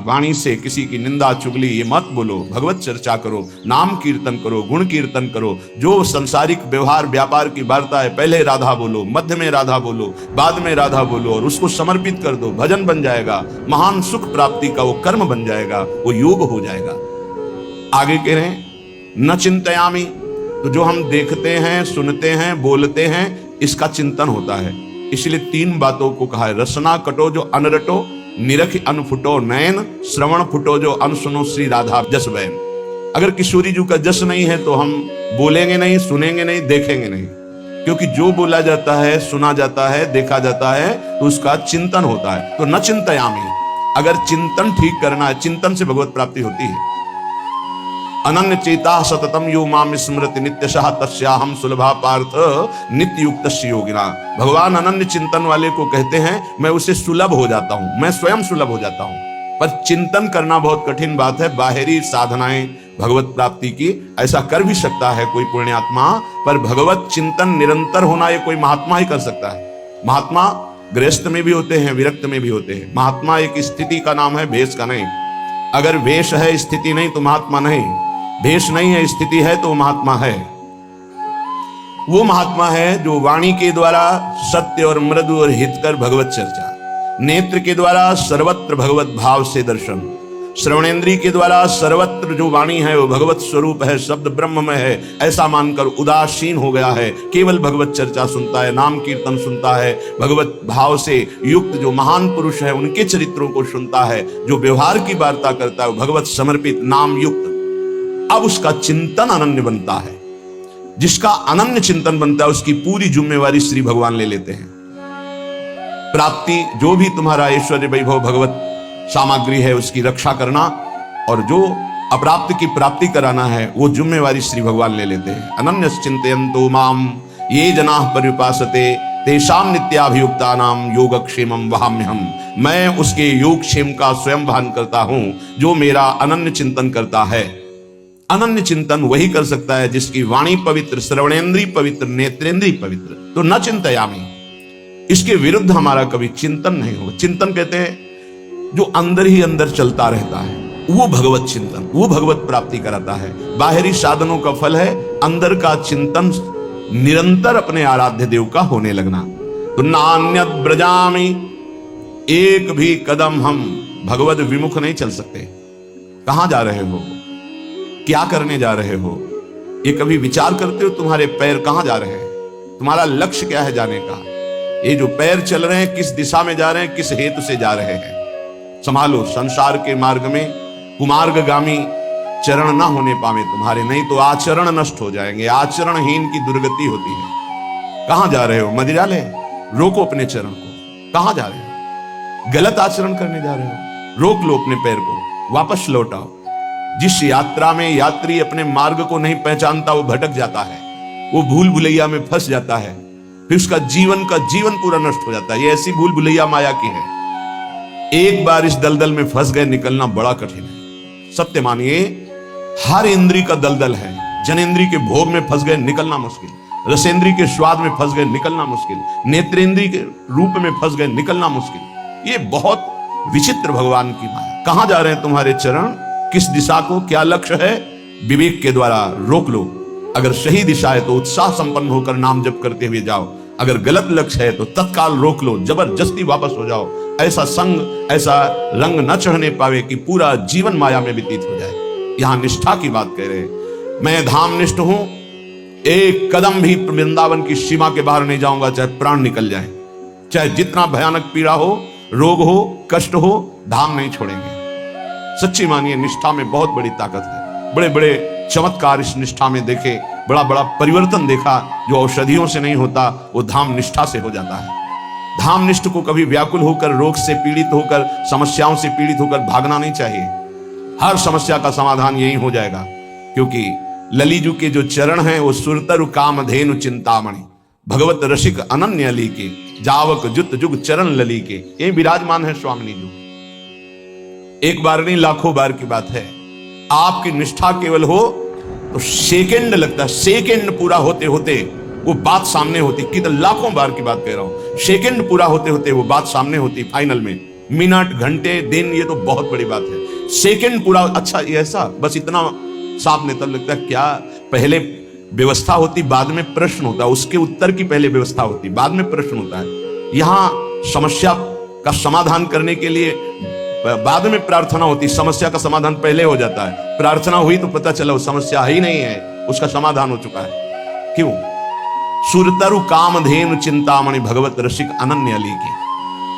वाणी से किसी की निंदा चुगली ये मत बोलो, भगवत चर्चा करो, नाम कीर्तन करो, गुण कीर्तन करो। जो संसारिक व्यवहार व्यापार की वार्ता है, पहले राधा बोलो, मध्य में राधा बोलो, बाद में राधा बोलो और उसको समर्पित कर दो, भजन बन जाएगा, महान सुख प्राप्ति का वो कर्म बन जाएगा, वो योग हो जाएगा। आगे कह रहे हैं न चिंतयामी, तो जो हम देखते हैं, सुनते हैं, बोलते हैं, इसका चिंतन होता है। इसलिए 3 बातों को कहा है, रसना कटो जो अनरटो, निरख अनफुटो नयन, श्रवण फुटो जो अनसुनो श्री राधा जस वैन। अगर किशोरी जी का जस नहीं है तो हम बोलेंगे नहीं, सुनेंगे नहीं, देखेंगे नहीं, क्योंकि जो बोला जाता है, सुना जाता है, देखा जाता है तो उसका चिंतन होता है। तो न चिंतयामी, अगर चिंतन ठीक करना है, चिंतन से भगवत प्राप्ति होती है। अनन्य चेता सततम यो माम स्मृति नित्यशः तस्याहम सुलभा पार्थ नित्य युक्तस्य योगिना। भगवान अनन्य चिंतन वाले को कहते हैं मैं उसे सुलभ हो जाता हूं, मैं स्वयं सुलभ हो जाता हूं। पर चिंतन करना बहुत कठिन बात है। बाहरी साधनाएं भगवत प्राप्ति की ऐसा कर भी सकता है कोई पुण्यात्मा, पर भगवत चिंतन निरंतर होना ये कोई महात्मा ही कर सकता है। महात्मा गृहस्थ में भी होते हैं, विरक्त में भी होते हैं। महात्मा एक स्थिति का नाम है, भेष का नहीं। अगर भेष है, स्थिति नहीं, तो महात्मा नहीं। भेष नहीं है, स्थिति है, तो महात्मा है। वो महात्मा है जो वाणी के द्वारा सत्य और मृदु और हितकर भगवत चर्चा, नेत्र के द्वारा सर्वत्र भगवत भाव से दर्शन, श्रवणेन्द्रिय के द्वारा सर्वत्र जो वाणी है वो भगवत स्वरूप है, शब्द ब्रह्म में है, ऐसा मानकर उदासीन हो गया है, केवल भगवत चर्चा सुनता है, नाम कीर्तन सुनता है, भगवत भाव से युक्त जो महान पुरुष है उनके चरित्रों को सुनता है, जो व्यवहार की वार्ता करता है वो भगवत समर्पित नाम युक्त। अब उसका चिंतन अनन्य बनता है। जिसका अनन्य चिंतन बनता है उसकी पूरी जिम्मेवारी श्री भगवान ले लेते हैं। प्राप्ति, जो भी तुम्हारा ऐश्वर्य वैभव भगवत सामग्री है उसकी रक्षा करना, और जो अप्राप्त की प्राप्ति कराना है वो जिम्मेवारी श्री भगवान ले लेते हैं। अनन्य चिंतयन्तो माम ये जनाः पर्युपासते तेषां नित्याभियुक्तानां योगक्षेमं वहाम्यहम्। मैं उसके योगक्षेम का स्वयं भान करता हूं जो मेरा अनन्य चिंतन करता है। अनन्य चिंतन वही कर सकता है जिसकी वाणी पवित्र, श्रवणेन्द्रिय पवित्र, नेत्रेंद्रिय पवित्र। तो न चिंतयामी, इसके विरुद्ध हमारा कभी चिंतन नहीं होगा। चिंतन कहते हैं जो अंदर ही अंदर चलता रहता है, वो भगवत चिंतन, वो भगवत प्राप्ति कराता है। बाहरी साधनों का फल है अंदर का चिंतन, निरंतर अपने आराध्य देव का होने लगना। तो नान्यत ब्रजामी, एक भी कदम हम भगवत विमुख नहीं चल सकते। कहां जा रहे हो, क्या करने जा रहे हो, ये कभी विचार करते हो? तुम्हारे पैर कहां जा रहे हैं, तुम्हारा लक्ष्य क्या है जाने का? ये जो पैर चल रहे हैं किस दिशा में जा रहे हैं, किस हेतु से जा रहे हैं? संभालो, संसार के मार्ग में कुमार्गगामी चरण ना होने पावे तुम्हारे, नहीं तो आचरण नष्ट हो जाएंगे। आचरणहीन की दुर्गति होती है। कहां जा रहे हो? मदिरा ले, रोको अपने चरण को। कहां जा रहे हो? गलत आचरण करने जा रहे हो, रोक लो अपने पैर को, वापस लौटाओ। जिस यात्रा में यात्री अपने मार्ग को नहीं पहचानता वो भटक जाता है, वो भूल भुलैया में फंस जाता है, फिर उसका जीवन पूरा नष्ट हो जाता है। ये ऐसी भूल भुलैया माया की है। एक बार इस दलदल में फंस गए, निकलना बड़ा कठिन है। सत्य मानिए, हर इंद्री का दलदल है। जनेन्द्रिय के भोग में फंस गए, निकलना मुश्किल। रसेंद्रिय के स्वाद में फंस गए, निकलना मुश्किल। नेत्रेंद्रिय के रूप में फंस गए, निकलना मुश्किल। ये बहुत विचित्र भगवान की माया। कहां जा रहे हैं तुम्हारे चरण, किस दिशा को, क्या लक्ष्य है? विवेक के द्वारा रोक लो। अगर सही दिशा है तो उत्साह संपन्न होकर नाम जप करते हुए जाओ, अगर गलत लक्ष्य है तो तत्काल रोक लो, जबरदस्ती वापस हो जाओ। ऐसा संग, ऐसा रंग न चढ़ने पावे कि पूरा जीवन माया में व्यतीत हो जाए। यहां निष्ठा की बात कह रहे हैं। मैं धाम निष्ठ हूं, एक कदम भी वृंदावन की सीमा के बाहर नहीं जाऊंगा, चाहे प्राण निकल जाए, चाहे जितना भयानक पीड़ा हो, रोग हो, कष्ट हो, धाम नहीं छोड़ेंगे। सच्ची मानिए, निष्ठा में बहुत बड़ी ताकत है। बड़े बड़े चमत्कार इस निष्ठा में देखे, बड़ा बड़ा परिवर्तन देखा। जो औषधियों से नहीं होता वो धाम निष्ठा से हो जाता है। धाम निष्ठ को कभी व्याकुल होकर, रोग से पीड़ित होकर, समस्याओं से पीड़ित होकर भागना नहीं चाहिए। हर समस्या का समाधान यही हो जाएगा, क्योंकि ललीजू के जो चरण हैं वो सुरतरु कामधेनु चिंतामणि, भगवत रसिक अनन्य अली के, जावक जुत जुग चरण लली के, ये विराजमान है स्वामिनी जी। एक बार नहीं, लाखों बार की बात है। आपकी निष्ठा केवल हो तो सेकंड लगता है, सेकंड पूरा होते होते वो बात सामने होती। कितने लाखों बार की बात कह रहा हूं, सेकंड पूरा होते होते वो बात सामने होती। फाइनल में मिनट, घंटे, दिन, ये तो बहुत बड़ी बात है। सेकंड पूरा, अच्छा ये ऐसा, बस इतना सामने तब लगता है क्या पहले व्यवस्था होती, बाद में प्रश्न होता, उसके उत्तर की पहले व्यवस्था होती, बाद में प्रश्न होता है। यहां समस्या का समाधान करने के लिए बाद में प्रार्थना होती, समस्या का समाधान पहले हो जाता है। प्रार्थना हुई तो पता चला वो समस्या ही नहीं है, उसका समाधान हो चुका है। क्यों? सुरतरु कामधेनु चिंतामणि भगवत रसिक अनन्य अली की।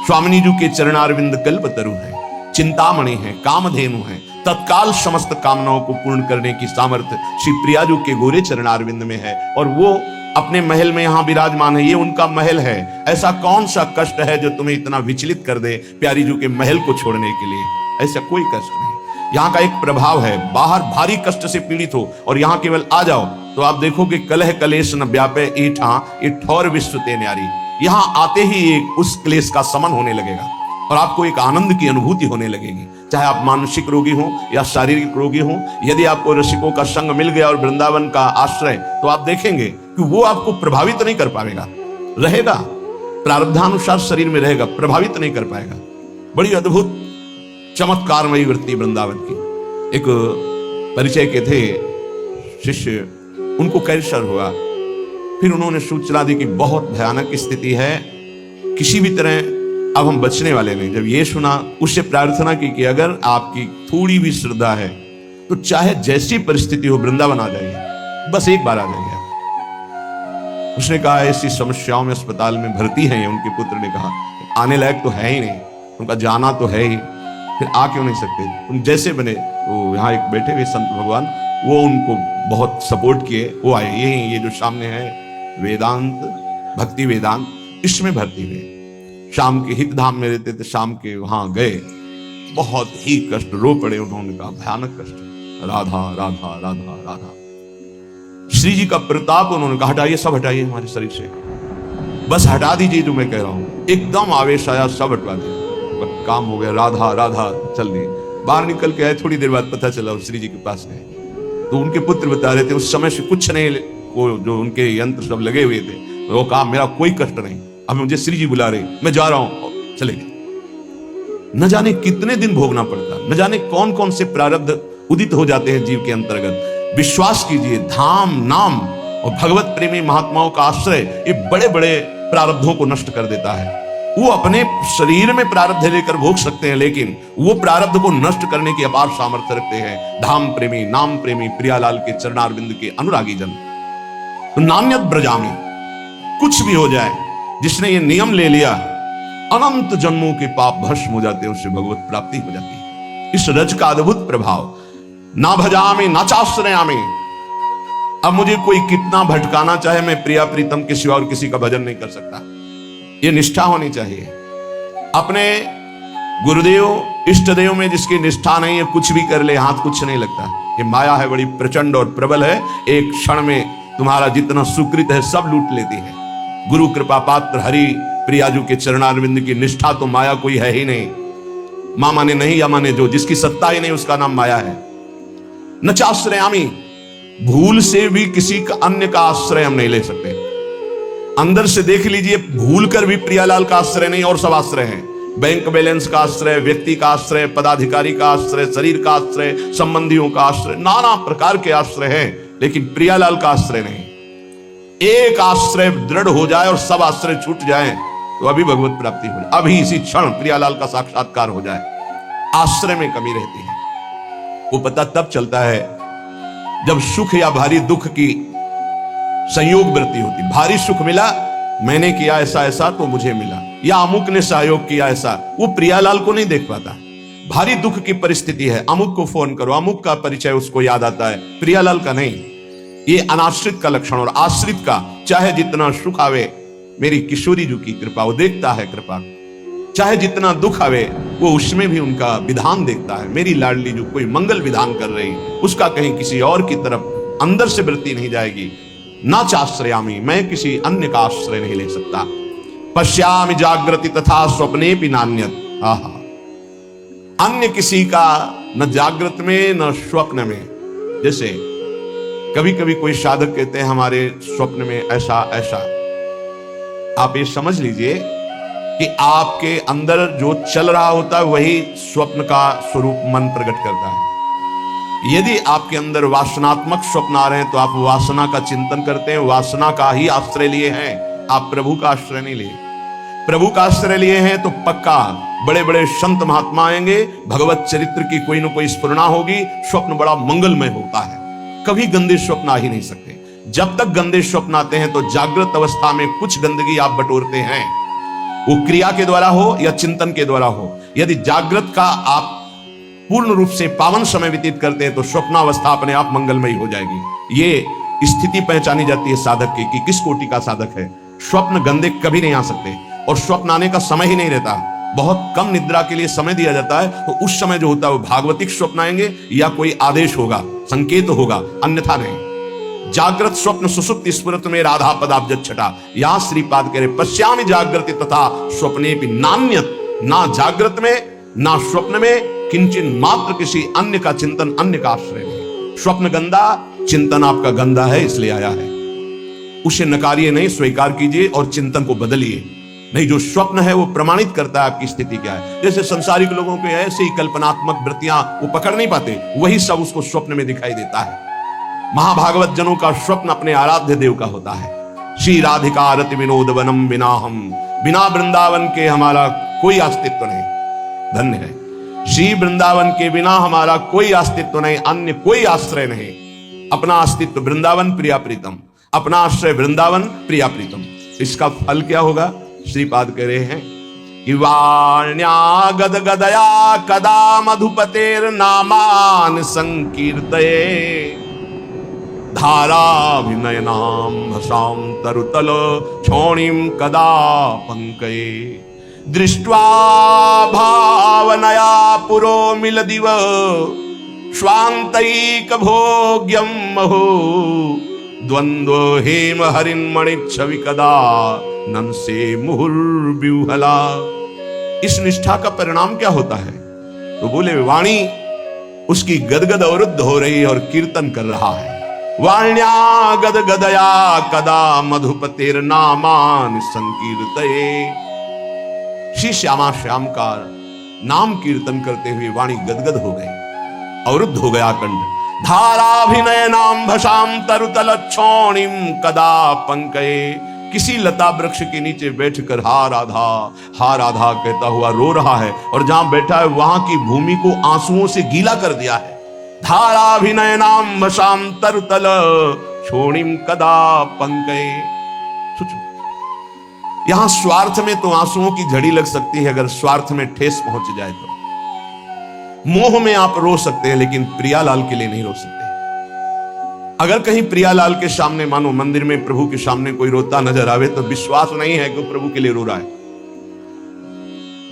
स्वामिनी जी के चरणारविंद कल्पतरु है, चिंतामणि है, कामधेनु है, तत्काल समस्त कामनाओं को पूर्ण करने की सामर्थ्य श्री प्रिया जी के गोरे चरणारविंद में है। और वो अपने महल में यहां विराजमान है, ये उनका महल है। ऐसा कौन सा कष्ट है जो तुम्हें इतना विचलित कर दे प्यारी जी के महल को छोड़ने के लिए? ऐसा कोई कष्ट नहीं। यहाँ का एक प्रभाव है, बाहर भारी कष्ट से पीड़ित हो और यहाँ केवल आ जाओ तो आप देखोगे कलह कलेश न व्यापे ईठा ये ठौर विश्व ते न्यारी। यहाँ आते ही एक उस क्लेश का समन होने लगेगा और आपको एक आनंद की अनुभूति होने लगेगी। चाहे आप मानसिक रोगी हो या शारीरिक रोगी हो, यदि आपको रसिकों का संग मिल गया और वृंदावन का आश्रय, तो आप देखेंगे कि वो आपको प्रभावित नहीं कर पाएगा, रहेगा प्रारब्धानुसार शरीर में रहेगा, प्रभावित नहीं कर पाएगा। बड़ी अद्भुत चमत्कारमयी वृत्ति वृंदावन की। एक परिचय के थे शिष्य, उनको कैंसर हुआ, फिर उन्होंने सूचना दी कि बहुत भयानक स्थिति है, किसी भी तरह अब हम बचने वाले नहीं। जब ये सुना, उससे प्रार्थना की कि अगर आपकी थोड़ी भी श्रद्धा है तो चाहे जैसी परिस्थिति हो वृंदावन आ जाइए, बस एक बार आ जाइए। उसने कहा ऐसी समस्याओं में अस्पताल में भर्ती हैं। उनके पुत्र ने कहा आने लायक तो है ही नहीं, उनका जाना तो है ही, फिर आ क्यों नहीं सकते? तुम जैसे बने, तो यहाँ एक बैठे हुए संत भगवान, वो उनको बहुत सपोर्ट किए, वो आए। यही ये जो सामने है वेदांत, भक्ति वेदांत, इसमें भर्ती हुए। शाम के हित धाम में रहते थे, शाम के वहां गए, बहुत ही कष्ट, रो पड़े। उन्होंने कहा भयानक कष्ट, राधा राधा राधा राधा। श्री जी का प्रताप, उन्होंने कहा हटाइए, सब हटाइए हमारे शरीर से, बस हटा दीजिए जो मैं कह रहा हूं। एकदम आवेश आया, सब हटवा दिया, काम हो गया। राधा राधा चल रही, बाहर निकल के आए, थोड़ी देर बाद पता चला श्री जी के पास गए तो उनके पुत्र बता रहे थे उस समय से कुछ नहीं, वो जो उनके यंत्र सब लगे हुए थे, वो कहा मेरा कोई कष्ट नहीं, अब मुझे श्री जी बुला रहे, मैं जा रहा हूं, चले गए। न जाने कितने दिन भोगना पड़ता, न जाने कौन कौन से प्रारब्ध उदित हो जाते हैं जीव के अंतर्गत। विश्वास कीजिए, धाम, नाम और भगवत प्रेमी महात्माओं का आश्रय ये बड़े बड़े प्रारब्धों को नष्ट कर देता है। वो अपने शरीर में प्रारब्ध लेकर भोग सकते हैं, लेकिन वो प्रारब्ध को नष्ट करने की अपार सामर्थ्य रखते हैं धाम प्रेमी, नाम प्रेमी, प्रियालाल के चरणारविंद के अनुरागी जन। तो नान्यत ब्रजामी, कुछ भी हो जाए, जिसने ये नियम ले लिया, अनंत जन्मों के पाप भस्म हो जाते हैं, उससे भगवत प्राप्ति हो जाती है। इस रज का अद्भुत प्रभाव। ना भजामी ना चाश्रयामी, अब मुझे कोई कितना भटकाना चाहे, मैं प्रिया प्रीतम के सिवा और किसी का भजन नहीं कर सकता। ये निष्ठा होनी चाहिए। अपने गुरुदेव इष्ट देव में जिसकी निष्ठा नहीं है, कुछ भी कर ले, हाथ कुछ नहीं लगता। ये माया है, बड़ी प्रचंड और प्रबल है, एक क्षण में तुम्हारा जितना सुकृत है सब लूट लेती है। गुरु कृपा पात्र हरि प्रियाजू के चरणारविंद की निष्ठा तो माया कोई है ही नहीं। मां माने नहीं या माने जो, जिसकी सत्ता ही नहीं उसका नाम माया है। न चाश्रयामी, भूल से भी किसी का अन्य का आश्रय हम नहीं ले सकते। अंदर से देख लीजिए, भूल कर भी प्रियालाल का आश्रय नहीं, और सब आश्रय हैं। बैंक बैलेंस का आश्रय, व्यक्ति का आश्रय, पदाधिकारी का आश्रय, शरीर का आश्रय, संबंधियों का आश्रय, नाना प्रकार के आश्रय हैं, लेकिन प्रियालाल का आश्रय नहीं। एक आश्रय दृढ़ हो जाए और सब आश्रय छूट जाए तो अभी भगवत प्राप्ति हो जाए, अभी इसी क्षण प्रियालाल का साक्षात्कार हो जाए। आश्रय में कमी रहती है। वो पता तब चलता है जब सुख या भारी दुख की संयोग वृत्ति होती। भारी सुख मिला, मैंने किया ऐसा ऐसा तो मुझे मिला, या अमुक ने सहयोग किया ऐसा, वो प्रियालाल को नहीं देख पाता। भारी दुख की परिस्थिति है, अमुक को फोन करो, अमुक का परिचय उसको याद आता है, प्रियालाल का नहीं। ये अनाश्रित का लक्षण। और आश्रित का चाहे जितना सुख आवे, मेरी किशोरी जी की कृपा, वो देखता है कृपा। चाहे जितना दुख आवे, वो उसमें भी उनका विधान देखता है। मेरी लाडली जो कोई मंगल विधान कर रही, उसका कहीं किसी और की तरफ अंदर से वृत्ति नहीं जाएगी। ना चाश्रयामी, मैं किसी अन्य का आश्रय नहीं ले सकता। पश्यामि जागृति तथा स्वप्ने भी नान्यत। आहा, अन्य किसी का न जागृत में न स्वप्न में। जैसे कभी कभी कोई साधक कहते हैं हमारे स्वप्न में ऐसा ऐसा, आप ये समझ लीजिए कि आपके अंदर जो चल रहा होता है वही स्वप्न का स्वरूप मन प्रकट करता है। यदि आपके अंदर वासनात्मक स्वप्न आ रहे हैं तो आप वासना का चिंतन करते हैं, वासना का ही आश्रय लिए हैं, आप प्रभु का आश्रय नहीं लिए। प्रभु का आश्रय लिए हैं तो पक्का बड़े बड़े संत महात्मा आएंगे, भगवत चरित्र की कोई न कोई स्फुरणा होगी, स्वप्न बड़ा मंगलमय होता है। कभी गंदे स्वप्न आ ही नहीं सकते। जब तक गंदे स्वप्न आते हैं तो जागृत अवस्था में कुछ गंदगी आप बटोरते हैं, वो क्रिया के द्वारा हो या चिंतन के द्वारा हो। यदि जागृत का आप पूर्ण रूप से पावन समय व्यतीत करते हैं तो स्वप्नावस्था अपने आप मंगलमयी हो जाएगी। ये स्थिति पहचानी जाती है साधक की कि किस कोटि का साधक है। स्वप्न गंदे कभी नहीं आ सकते और स्वप्न आने का समय ही नहीं रहता। बहुत कम निद्रा के लिए समय दिया जाता है, तो उस समय जो होता है वो भागवतिक स्वप्न आएंगे या कोई आदेश होगा, संकेत होगा, अन्यथा नहीं। जागृत स्वप्न सुसुप्ति स्फुरत में राधा पदाब्ज छटा, यहां श्रीपाद कह रहे पश्यामि जागृति तथा स्वप्ने भी नान्यत, ना जागृत में ना स्वप्न में किंचिन मात्र किसी अन्य का चिंतन, अन्य का आश्रय नहीं। स्वप्न गंदा, चिंतन आपका गंदा है इसलिए आया है। उसे नकारिए नहीं, स्वीकार कीजिए और चिंतन को बदलिए। नहीं, जो स्वप्न है वो प्रमाणित करता है आपकी स्थिति क्या है। जैसे संसारिक लोगों के ऐसे ही कल्पनात्मक वृत्तियां वो पकड़ नहीं पाते, वही सब उसको स्वप्न में दिखाई देता है। महाभागवत जनों का स्वप्न अपने आराध्य देव का होता है। श्री राधिका रति विनोद वनम बिना हम, बिना वृंदावन के हमारा कोई अस्तित्व नहीं। धन्य है श्री वृंदावन के बिना हमारा कोई अस्तित्व नहीं, अन्य कोई आश्रय नहीं। अपना अस्तित्व वृंदावन प्रिया प्रीतम, अपना आश्रय वृंदावन प्रिया प्रीतम। इसका फल क्या होगा? श्रीपाद कह रहे हैं कि वाण्या गद गदया कदा मधुपतेर नामान संकीर्तये, धाराभिनयनाम भसाम तरुतल क्षोणीम कदा पंकये, दृष्ट्वा भावनया पुरो मिलदिव स्वान्तैक भोग्यम महो, द्वंद्व हेम हरिन्मणि छवि कदा नंसे मुहुर्व्यूहला। इस निष्ठा का परिणाम क्या होता है? तो बोले वाणी उसकी गदगद अवरुद्ध हो रही और कीर्तन कर रहा है। वाण्या गद गदया कदा मधुपतेर नामान संकीर्तये। श्री श्यामा श्याम का नाम कीर्तन करते हुए वाणी गदगद हो गई, अवरुद्ध हो गया कंठ। धाराभिनय नाम भसाम तरुतल क्षोणिम कदा पंकये। किसी लता वृक्ष के नीचे बैठकर हा राधा कहता हुआ रो रहा है, और जहां बैठा है वहां की भूमि को आंसुओं से गीला कर दिया है। धाराभिनय नाम भसाम तरुतल क्षोणिम कदा पंकये। सोचो, यहां स्वार्थ में तो आंसुओं की झड़ी लग सकती है, अगर स्वार्थ में ठेस पहुंच जाए तो। मोह में आप रो सकते हैं लेकिन प्रियालाल के लिए नहीं रो सकते। अगर कहीं प्रियालाल के सामने, मानो मंदिर में प्रभु के सामने कोई रोता नजर आवे तो विश्वास नहीं है कि वो प्रभु के लिए रो रहा है।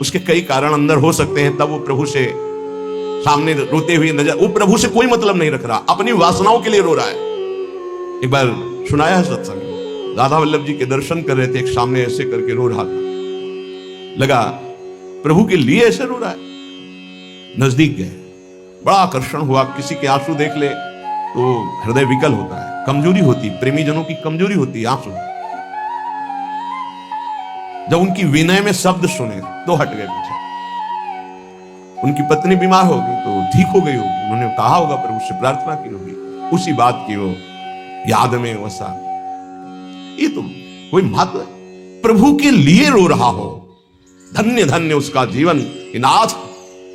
उसके कई कारण अंदर हो सकते हैं, तब वो प्रभु से सामने रोते हुए नजर, वो प्रभु से कोई मतलब नहीं रख रहा, अपनी वासनाओं के लिए रो रहा है। एक बार सुनाया है सत्संग, राधा वल्लभ जी के दर्शन कर रहे थे, एक सामने ऐसे करके रो रहा था, लगा प्रभु के लिए ऐसे रो रहा है। नजदीक गए, बड़ा आकर्षण हुआ। किसी के आंसू देख ले तो हृदय विकल होता है, कमजोरी होती, प्रेमी जनों की कमजोरी होती है आंसू। जब उनकी विनय में शब्द सुने तो हट गए पीछे। उनकी पत्नी बीमार होगी तो ठीक हो गई होगी, उन्होंने कहा होगा प्रभु से प्रार्थना की होगी, उसी बात की वो याद में वसा। ये तो कोई महत्व है, प्रभु के लिए रो रहा हो, धन्य धन्य उसका जीवन। नाथ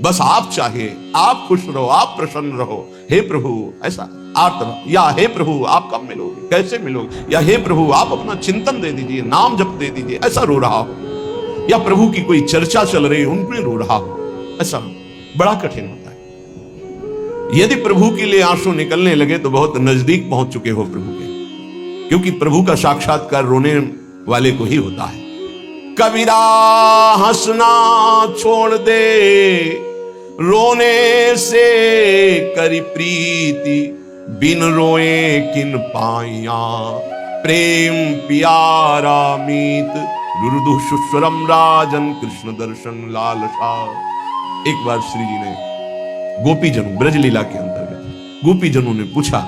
बस आप चाहिए, आप खुश रहो, आप प्रसन्न रहो, हे प्रभु ऐसा आर्त, या हे प्रभु आप कब मिलोगे, कैसे मिलोगे, या हे प्रभु आप अपना चिंतन दे दीजिए, नाम जप दे दीजिए, ऐसा रो रहा हो। या प्रभु की कोई चर्चा चल रही है उनमें रो रहा हो, ऐसा बड़ा कठिन होता है। यदि प्रभु के लिए आंसू निकलने लगे तो बहुत नजदीक पहुंच चुके हो प्रभु के, क्योंकि प्रभु का साक्षात्कार रोने वाले को ही होता है। कबीरा हंसना छोड़ दे, रोने से करी प्रीति, बिन रोए किन पाइया, प्रेम प्यारा मीत, गुरुदु सुस्वरम राजन कृष्ण दर्शन लालसा। एक बार श्री जी ने गोपीजनों, ब्रजलीला के अंतर्गत गोपीजनों ने पूछा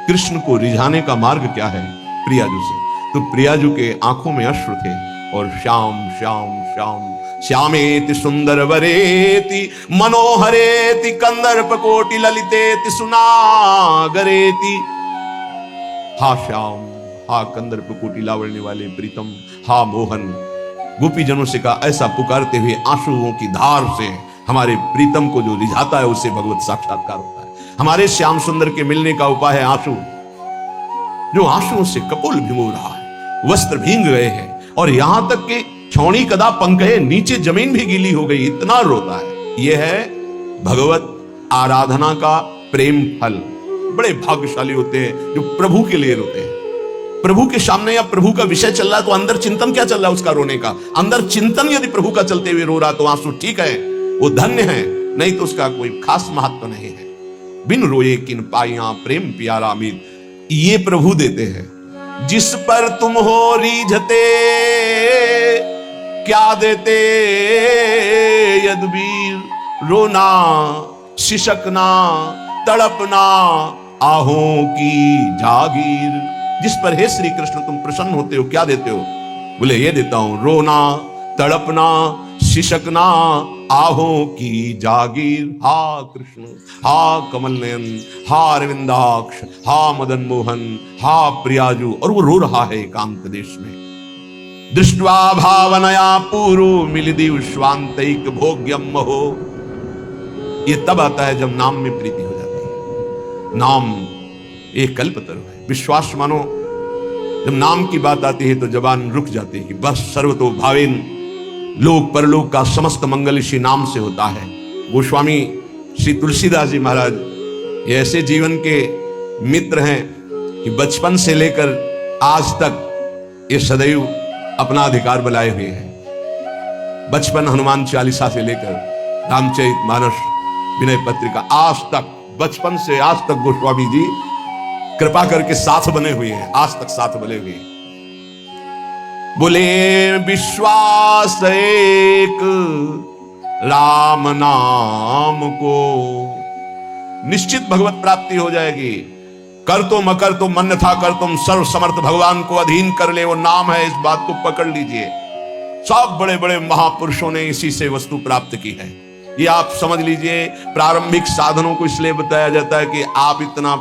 कृष्ण को रिझाने का मार्ग क्या है प्रियाजू से, तो प्रियाजू के आंखों में अश्रु थे, और श्याम श्याम श्याम श्यामेति सुंदर वरेति मनोहरेति कंदर्प कोटि ललितेति सुनागरेति। हा श्याम, हा कंदर्प कोटि लावण्य वाले प्रीतम, हा मोहन। गोपीजनों से कहा, ऐसा पुकारते हुए आंसुओं की धार से हमारे प्रीतम को जो रिझाता है उससे भगवत साक्षात्कार होता है। हमारे श्याम सुंदर के मिलने का उपाय है आंसू। जो आंसुओं से कपोल भिगो रहा है, वस्त्र भींग गए हैं और यहां तक कि छौणी कदा पंख है, नीचे जमीन भी गीली हो गई, इतना रोता है। यह है भगवत आराधना का प्रेम फल। बड़े भाग्यशाली होते हैं जो प्रभु के लिए रोते हैं। प्रभु के सामने या प्रभु का विषय चल रहा है तो अंदर चिंतन क्या चल रहा है उसका रोने का। अंदर चिंतन यदि प्रभु का चलते हुए रो रहा तो आंसू ठीक है, वो धन्य है, नहीं तो उसका कोई खास महत्व नहीं है। बिन रोए किन पाइया प्रेम प्यारा मीत, ये प्रभु देते हैं। जिस पर तुम हो रीझते क्या देते यदुवीर, रोना शिशकना तड़पना आहों की जागीर। जिस पर हे श्री कृष्ण तुम प्रसन्न होते हो क्या देते हो? बोले ये देता हूं, रोना तड़पना शिशकना आहों की जागीर। हा कृष्ण, हा कमल नयन, हा अरविंदाक्ष, हा मदन मोहन, हा प्रियाजू। और वो रो रहा है एकांत देश में। दृष्ट्वा भावनया पूर्व मिलिदि विश्वांतैक भोग्यम महो। ये तब आता है जब नाम में प्रीति हो जाती है। नाम एक कल्पतरु है। विश्वास मानो, जब नाम की बात आती है तो जबान रुक जाती है कि बस सर्वतो भावेन, लोक परलोक का समस्त मंगल इसी नाम से होता है। गोस्वामी श्री तुलसीदास जी महाराज ये ऐसे जीवन के मित्र हैं कि बचपन से लेकर आज तक ये सदैव अपना अधिकार बनाए हुए हैं। बचपन हनुमान चालीसा से लेकर रामचरित मानस विनय पत्रिका आज तक, बचपन से आज तक गोस्वामी जी कृपा करके साथ बने हुए हैं, आज तक साथ बने हुए हैं। बोले विश्वास एक राम नाम को, निश्चित भगवत प्राप्ति हो जाएगी। कर तुम अकर तुम मन था कर तुम, सर्व समर्थ भगवान को अधीन कर ले, वो नाम है, इस बात को पकड़ लीजिए। सब बड़े बड़े महापुरुषों ने इसी से वस्तु प्राप्त की है। ये आप समझ लीजिए। प्रारंभिक साधनों को इसलिए बताया जाता है कि आप इतना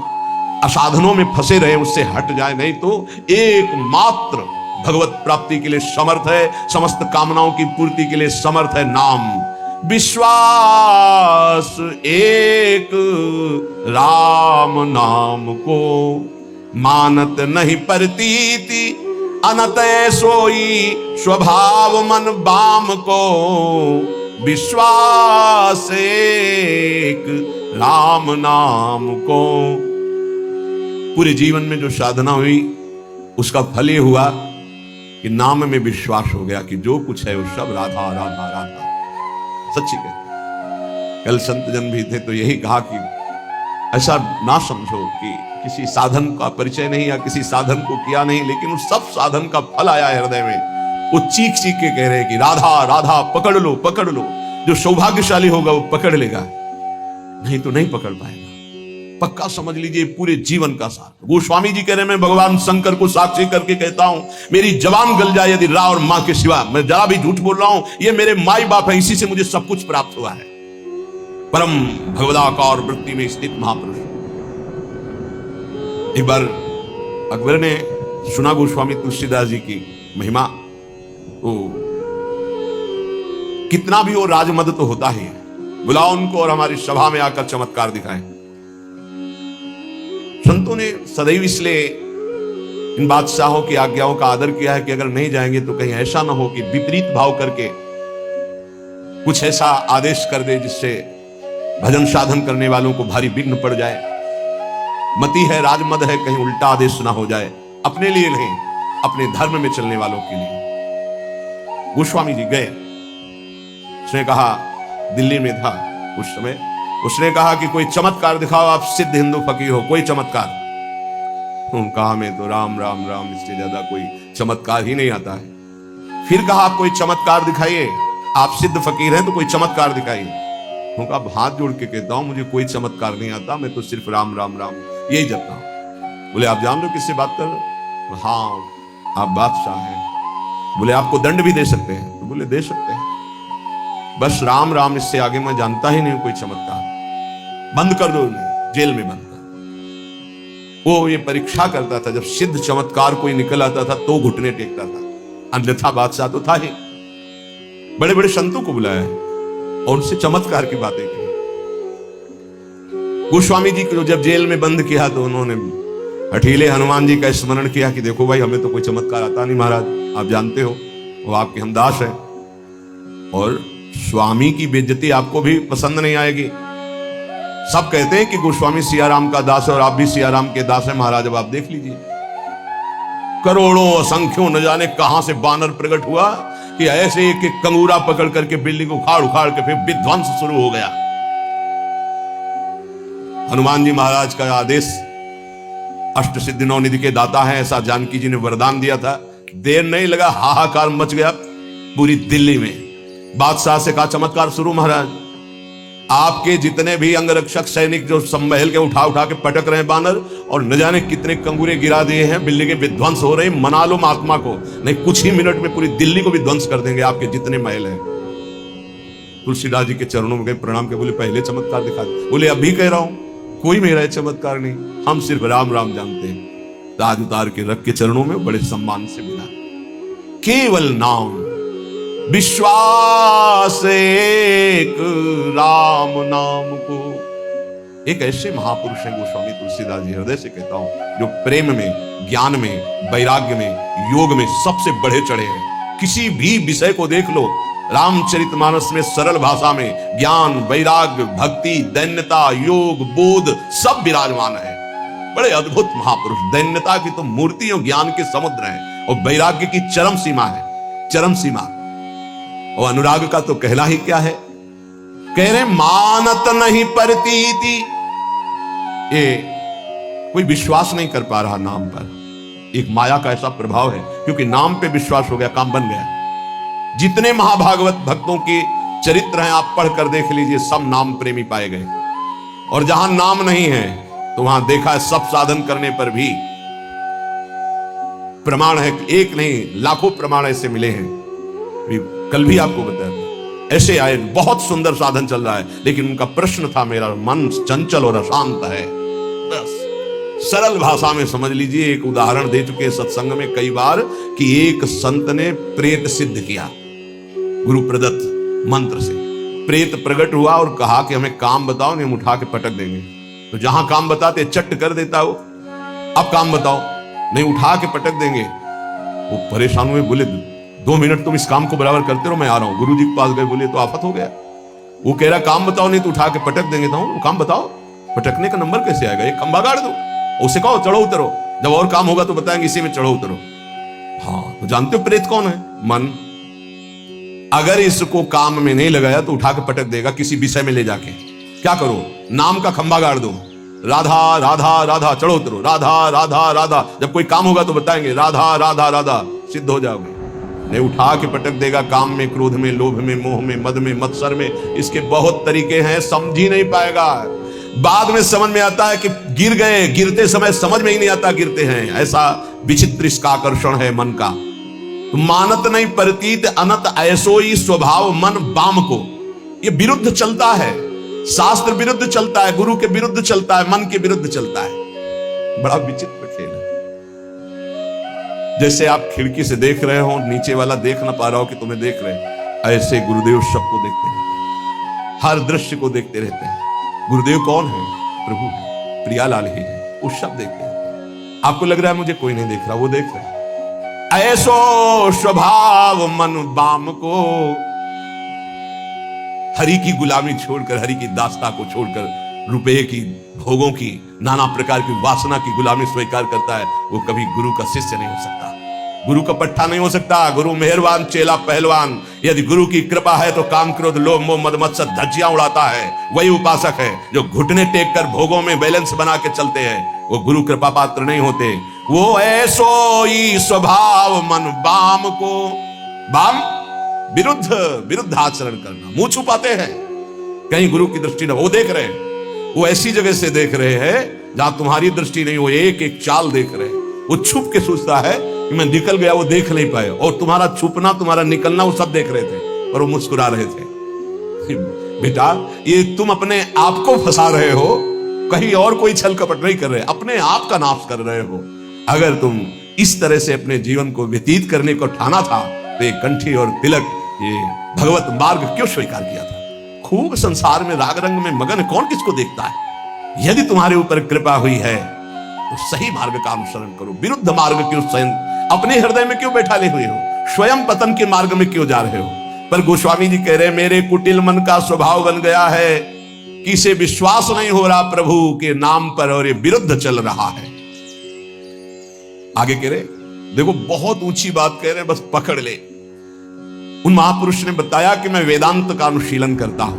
असाधनों में फंसे रहे, उससे हट जाए, नहीं तो एकमात्र भगवत प्राप्ति के लिए समर्थ है, समस्त कामनाओं की पूर्ति के लिए समर्थ है नाम। विश्वास एक राम नाम को, मानत नहीं परतीति अनत सोई स्वभाव मन बाम को। विश्वास एक राम नाम को। पूरे जीवन में जो साधना हुई उसका फल ये हुआ कि नाम में विश्वास हो गया कि जो कुछ है वो सब राधा राधा राधा। सच्ची कहते, कल संत जन भी थे तो यही कहा कि ऐसा ना समझो कि किसी साधन का परिचय नहीं या किसी साधन को किया नहीं, लेकिन उस सब साधन का फल आया है हृदय में। वो चीख चीख के कह रहे हैं कि राधा राधा पकड़ लो पकड़ लो। जो सौभाग्यशाली होगा वो पकड़ लेगा, नहीं तो नहीं पकड़ पाएगा। पक्का समझ लीजिए पूरे जीवन का सार। गोस्वामी जी कह रहे हैं, मैं भगवान शंकर को साक्षी करके कहता हूं, मेरी जबान गल जाए यदि रा और मां के सिवा, मैं जरा भी झूठ बोल रहा हूं, ये मेरे माई बाप है, इसी से मुझे सब कुछ प्राप्त हुआ है। परम भगवदाकार वृत्ति में स्थित महापुरुष। एक बार अकबर ने सुना गोस्वामी तुलसीदास जी की महिमा, तो कितना भी वो राजमद तो होता ही है, बुलाओ उनको और हमारी सभा में आकर चमत्कार दिखाएं। संतों ने सदैव इसलिए इन बादशाहों की आज्ञाओं का आदर किया है कि अगर नहीं जाएंगे तो कहीं ऐसा ना हो कि विपरीत भाव करके कुछ ऐसा आदेश कर दे जिससे भजन साधन करने वालों को भारी विघ्न पड़ जाए। मति है, राजमद है, कहीं उल्टा आदेश ना हो जाए, अपने लिए नहीं, अपने धर्म में चलने वालों के लिए। गोस्वामी जी गए, उसने कहा, दिल्ली में था उस समय, उसने कहा कि कोई चमत्कार दिखाओ, आप सिद्ध हिंदू फकीर हो, कोई चमत्कार। कहा मैं तो राम राम राम, इससे ज्यादा कोई चमत्कार ही नहीं आता है। फिर कहा आप कोई चमत्कार दिखाइए, आप सिद्ध फकीर हैं तो कोई चमत्कार दिखाइए। उनका हाथ जोड़ के कहता हूं मुझे कोई चमत्कार नहीं आता, मैं तो सिर्फ राम राम राम यही जपता हूं। बोले आप जान लो किससे बात कर रहे हो? हाँ आप बादशाह हैं, बोले आपको दंड भी दे सकते हैं। तो बोले दे सकते हैं, बस राम राम, इससे आगे मैं जानता ही नहीं कोई चमत्कार, बंद कर दो उन्हें, जेल में बंद कर। वो ये परीक्षा करता था, जब सिद्ध चमत्कार कोई निकल आता था तो घुटने टेकता था, अन्यथा बादशाह तो था ही। बड़े बड़े संतों को बुलाया और उनसे चमत्कार की बातें की। गोस्वामी जी को जब जेल में बंद किया तो उन्होंने हठीले हनुमान जी का स्मरण किया कि देखो भाई, हमें तो कोई चमत्कार आता नहीं महाराज, आप जानते हो वो आपके हम दास है, और स्वामी की बेइज्जती आपको भी पसंद नहीं आएगी। सब कहते हैं कि गोस्वामी सियाराम का दास है और आप भी सियाराम के दास है महाराज। अब आप देख लीजिए, करोड़ों असंख्यों न जाने कहां से बानर प्रकट हुआ कि ऐसे एक एक कंगूरा पकड़ करके बिल्डिंग को उखाड़ उखाड़ के फिर विध्वंस शुरू हो गया। हनुमान जी महाराज का आदेश, अष्ट सिद्धि नौ निधि के दाता है, ऐसा जानकी जी ने वरदान दिया था। देर नहीं लगा, हाहाकार मच गया पूरी दिल्ली में। बादशाह से कहा चमत्कार शुरू महाराज, आपके जितने भी अंगरक्षक सैनिक जो संभल के उठा उठा के पटक रहे हैं बानर, और न जाने कितने कंगूरे गिरा दिए हैं, बिल्ली के विध्वंस हो रहे हैं, मना लो महात्मा को, नहीं कुछ ही मिनट में पूरी दिल्ली को विध्वंस कर देंगे आपके जितने महल हैं। तुलसीदास जी के चरणों में गए, प्रणाम के बोले पहले चमत्कार दिखा दे। बोले अभी कह रहा हूं, कोई मेरा चमत्कार नहीं, हम सिर्फ राम राम जानते हैं। ताज उतार के रख के चरणों में बड़े सम्मान से मिला। केवल नाम विश्वास एक राम नाम को। एक ऐसे महापुरुष हैं गोस्वामी तुलसीदास जी, हृदय से कहता हूं, जो प्रेम में, ज्ञान में, वैराग्य में, योग में सबसे बढ़े चढ़े हैं। किसी भी विषय को देख लो, रामचरितमानस में सरल भाषा में ज्ञान, वैराग्य, भक्ति, दैन्यता, योग, बोध सब विराजमान है। बड़े अद्भुत महापुरुष। दैन्यता की तो मूर्ति और ज्ञान के समुद्र हैं, और वैराग्य की चरम सीमा है, चरम सीमा। और अनुराग का तो कहना ही क्या है, कह रहे मानत नहीं परतीति। ये कोई विश्वास नहीं कर पा रहा नाम पर। एक माया का ऐसा प्रभाव है, क्योंकि नाम पे विश्वास हो गया, काम बन गया। जितने महाभागवत भक्तों के चरित्र हैं आप पढ़ कर देख लीजिए, सब नाम प्रेमी पाए गए। और जहां नाम नहीं है तो वहां देखा है सब साधन करने पर भी प्रमाण है, एक नहीं लाखों प्रमाण ऐसे मिले हैं। कल भी आपको बताया था, ऐसे आए, बहुत सुंदर साधन चल रहा है, लेकिन उनका प्रश्न था मेरा मन चंचल और अशांत है। बस सरल भाषा में समझ लीजिए। एक उदाहरण दे चुके सत्संग में कई बार कि एक संत ने प्रेत सिद्ध किया, गुरु प्रदत्त मंत्र से प्रेत प्रकट हुआ और कहा कि हमें काम बताओ, नहीं हम उठा के पटक देंगे। तो जहां काम बताते चट कर देता वो, अब काम बताओ, नहीं उठा के पटक देंगे। वो परेशान हुए, बोले 2 मिनट तुम इस काम को बराबर करते रहो, मैं आ रहा हूं। गुरु जी के पास गए, बोले तो आफत हो गया। वो कह रहा काम बताओ, नहीं तो उठा के पटक देंगे। तो काम बताओ, पटकने का नंबर कैसे आएगा, एक खंबा गाड़ दो, उसे कहो चढ़ो उतरो, जब और काम होगा तो बताएंगे इसी में चढ़ो उतरो। हाँ, तो जानते हो प्रेत कौन है? मन। अगर इसको काम में नहीं लगाया तो उठा के पटक देगा किसी विषय में ले जाके। क्या करो, नाम का खंबा गाड़ दो, राधा राधा राधा, चढ़ो उतरो, राधा राधा राधा, जब कोई काम होगा तो बताएंगे राधा राधा राधा, सिद्ध हो जाओगे। नहीं उठा के पटक देगा काम में, क्रोध में, लोभ में, मोह में, मद में, मत्सर में। इसके बहुत तरीके हैं, समझ ही नहीं पाएगा। बाद में समझ में आता है कि गिर गए, गिरते समय समझ में ही नहीं आता गिरते हैं। ऐसा विचित्र इसका आकर्षण है मन का। तो मानत नहीं परतीत अनत ऐसोई स्वभाव मन बाम को। ये विरुद्ध चलता है, शास्त्र विरुद्ध चलता है, गुरु के विरुद्ध चलता है, मन के विरुद्ध चलता है। बड़ा विचित्र खेल है। जैसे आप खिड़की से देख रहे हो, नीचे वाला देख ना पा रहा हो कि तुम्हें देख रहे हैं, ऐसे गुरुदेव सबको देखते हैं, हर दृश्य को देखते रहते हैं। गुरुदेव कौन है? प्रभु है, प्रियालाल ही है, वो सब देखते हैं। आपको लग रहा है मुझे कोई नहीं देख रहा, वो देख रहे हैं। ऐसो स्वभाव मन बाम को, हरि की गुलामी छोड़कर, हरि की दास्ता को छोड़कर, रुपये की, भोगों की, नाना प्रकार की वासना की गुलामी स्वीकार करता है, वो कभी गुरु का शिष्य नहीं हो सकता, गुरु का पट्टा नहीं हो सकता। गुरु मेहरबान, चेला पहलवान। यदि गुरु की कृपा है तो काम, क्रोध, लोभ, मोह, मद, मत्सर धज्जियां उड़ाता है। वही उपासक है जो घुटने टेक कर भोगों में बैलेंस बना के चलते हैं, वो गुरु कृपा पात्र नहीं होते। वो ऐसो ही स्वभाव मन बाम को, बाम विरुद्ध आचरण करना, मुंह छुपाते हैं, कहीं गुरु की दृष्टि न। वो देख रहे हैं, वो ऐसी जगह से देख रहे हैं जहां तुम्हारी दृष्टि नहीं, वो एक एक चाल देख रहे हैं। वो छुप के सोचता है कि मैं निकल गया वो देख नहीं पाए, और तुम्हारा छुपना तुम्हारा निकलना वो सब देख रहे थे और वो मुस्कुरा रहे थे। बेटा ये तुम अपने आप को फंसा रहे हो, कहीं और कोई छल कपट नहीं कर रहे, अपने आप का नाश कर रहे हो। अगर तुम इस तरह से अपने जीवन को व्यतीत करने को ठाना था तो ये कंठी और तिलक, ये भगवत मार्ग क्यों स्वीकार किया था? खूब संसार में राग रंग में मगन कौन किसको देखता है? यदि तुम्हारे ऊपर कृपा हुई है तो सही मार्ग का अनुसरण करो, विरुद्ध मार्ग क्यों स्वयं अपने हृदय में क्यों बैठाले हुए हो? स्वयं पतन के मार्ग में क्यों जा रहे हो? पर गोस्वामी जी कह रहे, मेरे कुटिल मन का स्वभाव बन गया है कि इसे विश्वास नहीं हो रहा प्रभु के नाम पर, और ये विरुद्ध चल रहा है। आगे कह रहे, देखो बहुत ऊंची बात कह रहे, बस पकड़ ले। उन महापुरुष ने बताया कि मैं वेदांत का अनुशीलन करता हूं,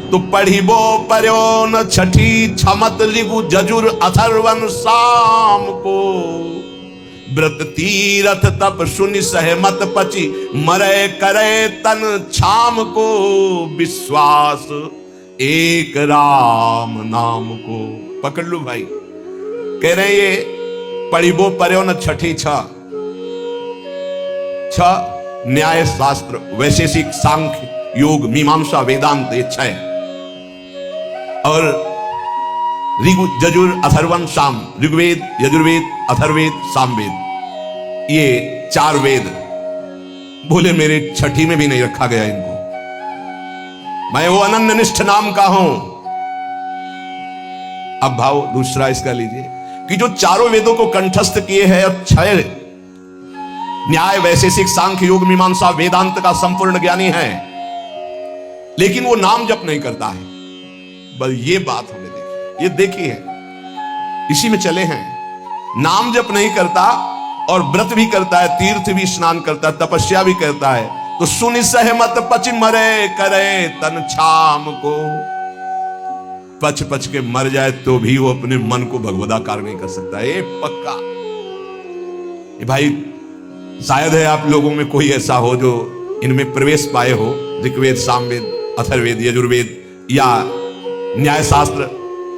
तो पढ़िबो पर्यो न छठी छमत ऋगु जजुर अथर्वन साम को, व्रत तीरथ तप सुनि सहमत पची मरे करे तन छाम को, विश्वास एक राम नाम को। पकड़ लो भाई, कह रहे ये पढ़िबो पर्यो न छठी छ न्याय शास्त्र वैशेषिक सांख्य योग मीमांसा वेदांत ये 6, और ऋगु यजुर अथर्वन साम, ऋग्वेद यजुर्वेद अथर्वेद सामवेद, ये 4 वेद। बोले मेरे छठी में भी नहीं रखा गया इनको, मैं वो अनन्य निष्ठ नाम का हूं। अब भाव दूसरा इसका लीजिए कि जो चारों वेदों को कंठस्थ किए हैं और 6 न्याय वैशेषिक सांख्य योग मीमांसा वेदांत का संपूर्ण ज्ञानी है, लेकिन वो नाम जप नहीं करता है। बस ये बात हमने देखी, ये देखी है, इसी में चले हैं। नाम जप नहीं करता और व्रत भी करता है, तीर्थ भी स्नान करता है, तपस्या भी करता है, तो सुनि सहमत पच मरे करे तन छाम को। पच पच के मर जाए तो भी वो अपने मन को भगवदाकार नहीं कर सकता, ये पक्का। ये भाई शायद है आप लोगों में कोई ऐसा हो जो इनमें प्रवेश पाए हो, ऋग्वेद सामवेद अथर्वेद यजुर्वेद या न्याय शास्त्र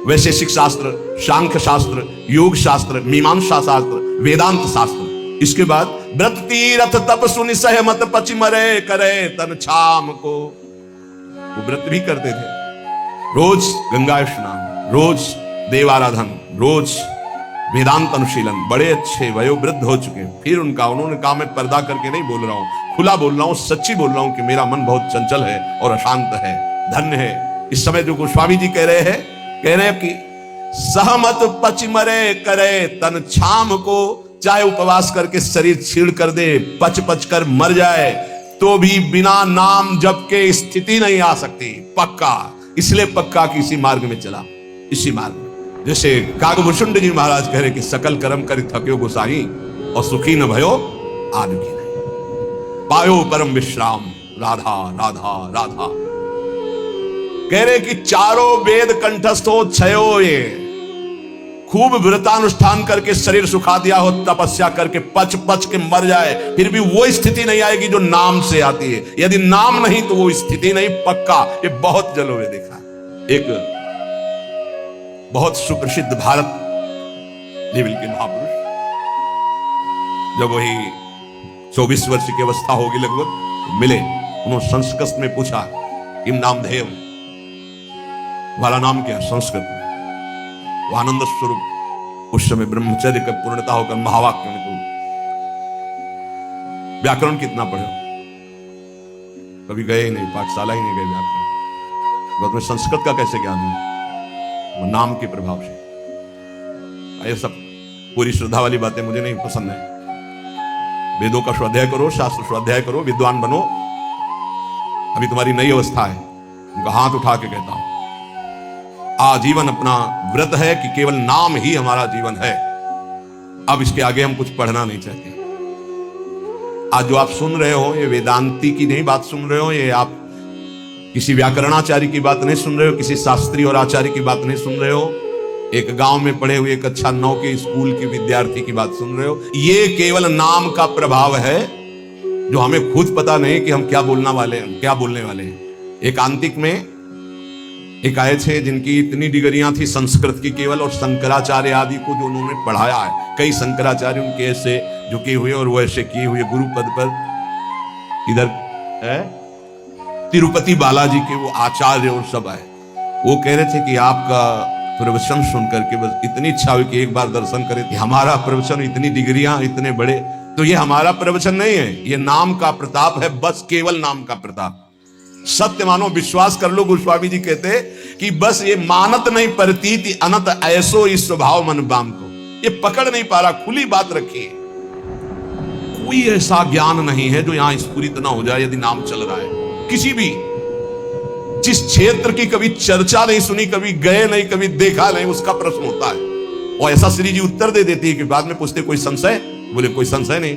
वैशेषिक शास्त्र सांख्य शास्त्र योग शास्त्र मीमांसा शास्त्र वेदांत शास्त्र। इसके बाद व्रत तीरथ तप सुनि सहमत पच मरे करे तन छाम को। वो व्रत भी करते थे, रोज गंगा स्नान, रोज देवाराधन, रोज वेदांत अनुशीलन, बड़े अच्छे वयोवृद्ध हो चुके। फिर उन्होंने कहा मैं पर्दा करके नहीं बोल रहा हूं, खुला बोल रहा हूं, सच्ची बोल रहा हूं कि मेरा मन बहुत चंचल है और अशांत है, धन्य है। इस समय जो गोस्वामी जी कह रहे हैं कि सहमत पच मरे करे तन छाम को, चाहे उपवास करके शरीर छीड़ कर दे, पच पच कर मर जाए तो भी बिना नाम जप के स्थिति नहीं आ सकती, पक्का। इसलिए पक्का कि इसी मार्ग में चला, इसी मार्ग में। जैसे कागभूषुंड जी महाराज कह रहे कि सकल कर्म कर थक्यो गोसाई और सुखी न भयो आदुखी नहीं, पायो परम विश्राम राधा राधा राधा। कह रहे कि चारों वेद कंठस्थ हो, 6 ये खूब व्रतानुष्ठान करके शरीर सुखा दिया हो, तपस्या करके पच पच के मर जाए, फिर भी वो स्थिति नहीं आएगी जो नाम से आती है। यदि नाम नहीं तो वो स्थिति नहीं, पक्का। ये बहुत जलों में देखा है। एक बहुत सुप्रसिद्ध भारत लेवल के महापुरुष, जब वही 24 वर्ष की अवस्था होगी लगभग, मिले, उन्होंने संस्कृत में पूछा किम नामधेयम, तुम्हारा नाम क्या? संस्कृत में। वो आनंद स्वरूप उस समय ब्रह्मचर्य का पूर्णता होकर महावाक्य में, तो व्याकरण कितना पढ़े? कभी गए ही नहीं, पाठशाला ही नहीं गए व्याकरण, तो तुम्हें संस्कृत का कैसे ज्ञान है? वो नाम के प्रभाव से। ये सब पूरी श्रद्धा वाली बातें मुझे नहीं पसंद है। वेदों का स्वाध्याय करो, शास्त्र स्वाध्याय करो, विद्वान बनो। अभी तुम्हारी नई अवस्था है, उनका हाथ उठा के कहता हूं, आजीवन अपना व्रत है कि केवल नाम ही हमारा जीवन है। अब इसके आगे हम कुछ पढ़ना नहीं चाहते। आज जो आप सुन रहे हो, ये वेदांती की नहीं बात सुन रहे हो, ये आप किसी व्याकरणाचार्य की बात नहीं सुन रहे हो, किसी शास्त्री और आचार्य की बात नहीं सुन रहे हो, एक गांव में पढ़े हुए एक अच्छा 9 के स्कूल के विद्यार्थी की बात सुन रहे हो। ये केवल नाम का प्रभाव है, जो हमें खुद पता नहीं कि हम क्या बोलना वाले हैं, क्या बोलने वाले हैं। एकांतिक में एक आए थे जिनकी इतनी डिग्रियां थी संस्कृत की केवल, और शंकराचार्य आदि को जो उन्होंने पढ़ाया है, कई शंकराचार्य उनके ऐसे झुके हुए और वो ऐसे किए हुए गुरु पद पर, इधर तिरुपति बालाजी के वो आचार्य और सब आए। वो कह रहे थे कि आपका प्रवचन सुन करके बस इतनी इच्छा हुई कि एक बार दर्शन करें। कि हमारा प्रवचन, इतनी डिग्रियां, इतने बड़े, तो ये हमारा प्रवचन नहीं है, ये नाम का प्रताप है, बस केवल नाम का प्रताप। सत्य मानो, विश्वास कर लो। गोस्वामी जी कहते कि बस ये मानत नहीं प्रतीति अनंत ऐसो इस स्वभाव मन बाम को, ये पकड़ नहीं पा रहा। खुली बात रखिए, कोई ऐसा ज्ञान नहीं है जो यहां स्फुरित ना हो जाए यदि नाम चल रहा है। किसी भी जिस क्षेत्र की कभी चर्चा नहीं सुनी, कभी गए नहीं, कभी देखा नहीं, उसका प्रश्न होता है और ऐसा श्री जी उत्तर दे देती है कि बाद में पूछते कोई संशय, बोले कोई संशय नहीं।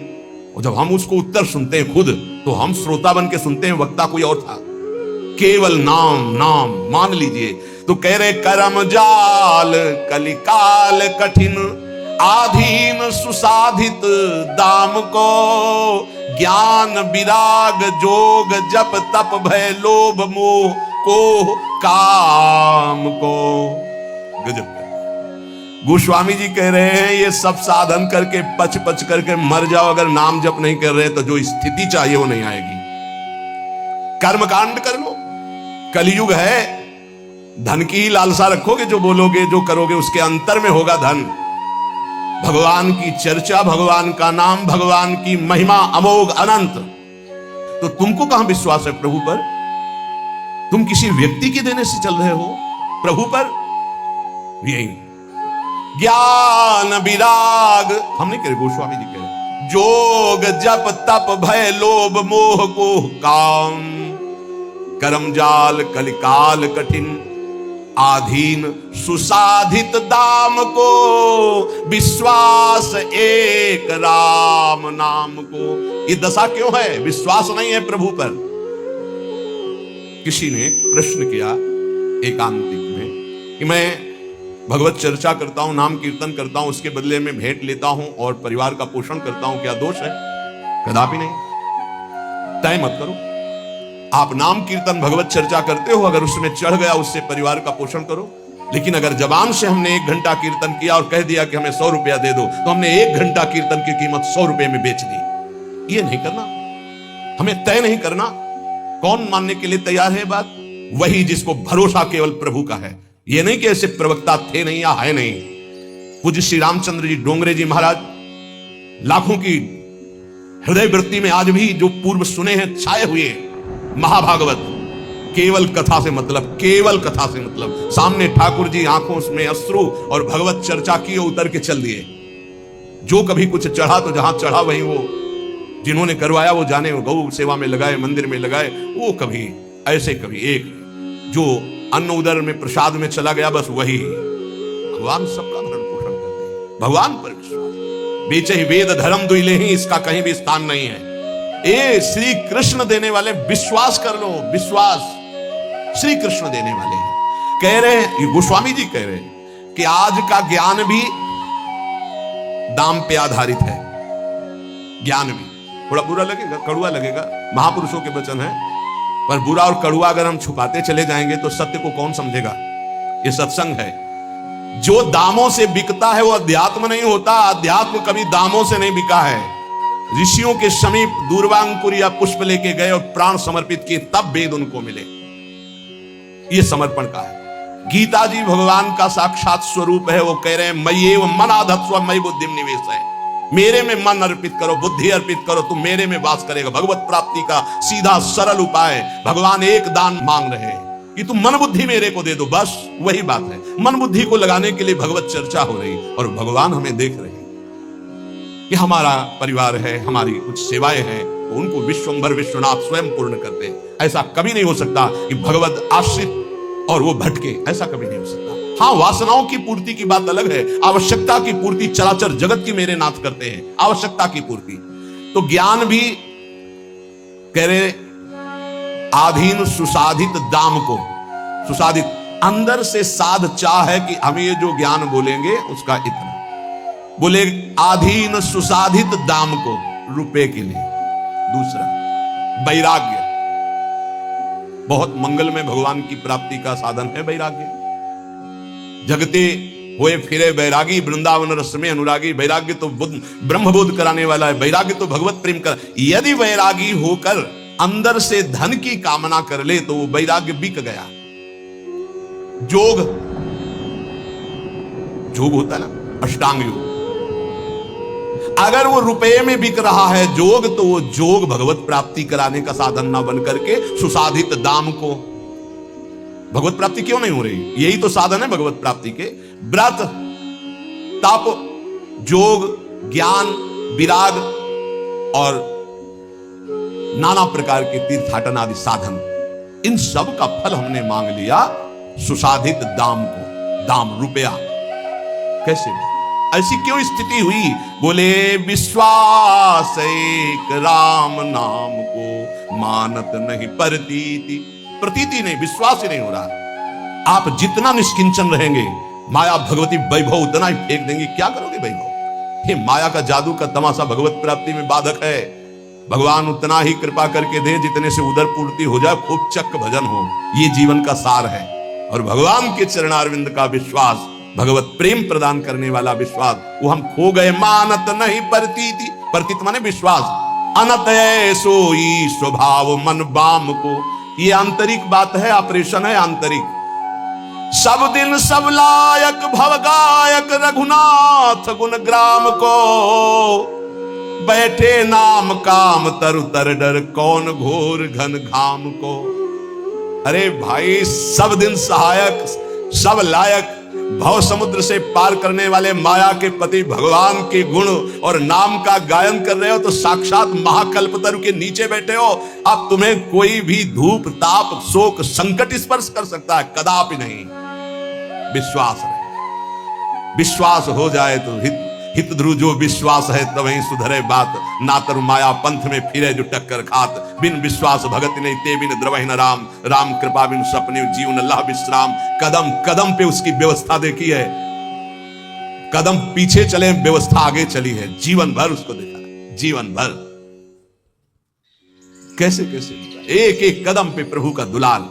और जब हम उसको उत्तर सुनते हैं खुद, तो हम श्रोता बन के सुनते हैं, वक्ता कोई और था। केवल नाम, नाम मान लीजिए। तो कह रहे करम जाल कलिकाल कठिन आधीन सुसाधित दाम को, ज्ञान विराग जोग जप तप भय लोभ मोह को काम को। गजब। गोस्वामी जी कह रहे हैं ये सब साधन करके पच पच करके मर जाओ, अगर नाम जप नहीं कर रहे तो जो स्थिति चाहिए वो नहीं आएगी। कर्मकांड कर लो, कलयुग है, धन की ही लालसा रखोगे, जो बोलोगे जो करोगे उसके अंतर में होगा धन। भगवान की चर्चा, भगवान का नाम, भगवान की महिमा अमोघ अनंत। तो तुमको कहां विश्वास है प्रभु पर? तुम किसी व्यक्ति के देने से चल रहे हो, प्रभु पर। यही ज्ञान विराग हम नहीं कह रहे, गोस्वामी जी कह रहे, जोग जप तप भय लोभ मोह को काम, करम जाल कलिकाल कठिन आधीन सुसाधित दाम को, विश्वास एक राम नाम को। ये दशा क्यों है? विश्वास नहीं है प्रभु पर। किसी ने प्रश्न किया एकांतिक में कि मैं भगवत चर्चा करता हूं, नाम कीर्तन करता हूं, उसके बदले में भेंट लेता हूं और परिवार का पोषण करता हूं, क्या दोष है? कदापि नहीं। तय मत करो। आप नाम कीर्तन भगवत चर्चा करते हो, अगर उसमें चढ़ गया उससे परिवार का पोषण करो। लेकिन अगर जबान से हमने 1 घंटा कीर्तन किया और कह दिया कि हमें 100 रुपया दे दो, तो हमने 1 घंटा कीर्तन की कीमत 100 रुपए में बेच दी। ये नहीं करना, हमें तय नहीं करना। कौन मानने के लिए तैयार है बात? वही जिसको भरोसा केवल प्रभु का है। ये नहीं कि ऐसे प्रवक्ता थे नहीं या है नहीं। पूज्य श्री रामचंद्र जी डोंगरे जी महाराज लाखों की हृदय वृत्ति में आज भी जो पूर्व सुने हैं छाए हुए महाभागवत, केवल कथा से मतलब, केवल कथा से मतलब। सामने ठाकुर जी आंखों में अश्रु और भगवत चर्चा की, उतर के चल दिए। जो कभी कुछ चढ़ा तो जहां चढ़ा वहीं वो जिन्होंने करवाया वो जाने, गौ सेवा में लगाए, मंदिर में लगाए, वो कभी ऐसे कभी एक जो अन्न उदर में प्रसाद में चला गया, बस वही। भगवान सबका भरण पोषण करते हैं, भगवान पर विश्वास। बेचे ही वेद धर्म दुइले ही, इसका कहीं भी स्थान नहीं है। ए श्री कृष्ण देने वाले, विश्वास कर लो, विश्वास श्री कृष्ण देने वाले हैं। कह रहे हैं गोस्वामी जी, कह रहे हैं कि आज का ज्ञान भी दाम पे आधारित है। ज्ञान भी थोड़ा बुरा लगेगा, कड़ुआ लगेगा, महापुरुषों के वचन है, पर बुरा और कड़ुआ अगर हम छुपाते चले जाएंगे तो सत्य को कौन समझेगा? ये सत्संग है। जो दामों से बिकता है वो अध्यात्म नहीं होता। अध्यात्म कभी दामों से नहीं बिका है। ऋषियों के समीप दूर्वांकुर या पुष्प लेके गए और प्राण समर्पित किए, तब वेद उनको मिले। ये समर्पण का है। गीता जी भगवान का साक्षात स्वरूप है। वो कह रहे हैं मय्येव मनाधत्स्व मयि बुद्धिम निवेश है, मेरे में मन अर्पित करो, बुद्धि अर्पित करो, तुम मेरे में वास करेगा। भगवत प्राप्ति का सीधा सरल उपाय भगवान एक दान मांग रहे हैं कि तुम मन बुद्धि मेरे को दे दो, बस वही बात है। मन बुद्धि को लगाने के लिए भगवत चर्चा हो रही और भगवान हमें देख रहे हैं कि हमारा परिवार है, हमारी कुछ सेवाएं हैं, तो उनको विश्वंभर विश्वनाथ स्वयं पूर्ण करते हैं। ऐसा कभी नहीं हो सकता कि भगवत आश्रित और वो भटके, ऐसा कभी नहीं हो सकता। हाँ, वासनाओं की पूर्ति की बात अलग है, आवश्यकता की पूर्ति चराचर जगत की मेरे नाथ करते हैं, आवश्यकता की पूर्ति। तो ज्ञान भी कह रहे आधीन सुसाधित दाम को, सुसाधित अंदर से साध चाह है कि हम ये जो ज्ञान बोलेंगे उसका इतना बोले, आधीन सुसाधित दाम को, रुपए के लिए। दूसरा वैराग्य, बहुत मंगल में भगवान की प्राप्ति का साधन है वैराग्य। जगते हुए फिरे वैरागी, वृंदावन रस में अनुरागी। वैराग्य तो ब्रह्मबोध कराने वाला है, वैराग्य तो भगवत प्रेम कर। यदि वैरागी होकर अंदर से धन की कामना कर ले तो वो वैराग्य बिक गया। जोग, जोग होता है ना, अष्टांग योग, अगर वो रुपए में बिक रहा है जोग, तो वो जोग भगवत प्राप्ति कराने का साधन ना बन करके सुसाधित दाम को, भगवत प्राप्ति क्यों नहीं हो रही? यही तो साधन है भगवत प्राप्ति के। व्रत, तप, जोग, ज्ञान, विराग और नाना प्रकार के तीर्थाटन आदि साधन, इन सब का फल हमने मांग लिया सुसाधित दाम को। दाम रुपया कैसे? ऐसी क्यों स्थिति हुई? बोले विश्वास एक राम नाम को मानत नहीं प्रतीति। प्रतीति नहीं, विश्वास ही नहीं हो रहा। आप जितना निष्किंचन रहेंगे माया भगवती वैभव उतना ही फेंक देंगे। क्या करोगे वैभव? ये माया का जादू का तमाशा भगवत प्राप्ति में बाधक है। भगवान उतना ही कृपा करके दे जितने से उदर पूर्ति हो जाए, खूब चक्क भजन हो, ये जीवन का सार है। और भगवान के चरणारविंद का विश्वास, भगवत प्रेम प्रदान करने वाला विश्वास, वो हम खो गए। मानत नहीं प्रतीति, प्रतीत माने विश्वास। अनत सोई स्वभाव मन बाम को, ये आंतरिक बात है, ऑपरेशन है आंतरिक। सब दिन सब लायक भव गायक रघुनाथ गुण ग्राम को, बैठे नाम काम तरु तर डर कौन घोर घन घाम को। अरे भाई, सब दिन सहायक, सब लायक, भव समुद्र से पार करने वाले माया के पति भगवान के गुण और नाम का गायन कर रहे हो तो साक्षात महाकल्पतरु के नीचे बैठे हो। अब तुम्हें कोई भी धूप ताप शोक संकट स्पर्श कर सकता है? कदापि नहीं। विश्वास है, विश्वास हो जाए तो हित ध्रुव जो विश्वास है तब ही सुधरे बात। ना तरु माया पंथ में फिरे जो टक्कर खात, बिन विश्वास भगत नहीं ते बिन द्रवहि न राम। राम कृपा बिन सपने जीवन अल्लाह विश्राम। कदम कदम पे उसकी व्यवस्था देखी है, कदम पीछे चले व्यवस्था आगे चली है। जीवन भर उसको देखा, जीवन भर कैसे कैसे एक एक कदम पे प्रभु का दुलाल।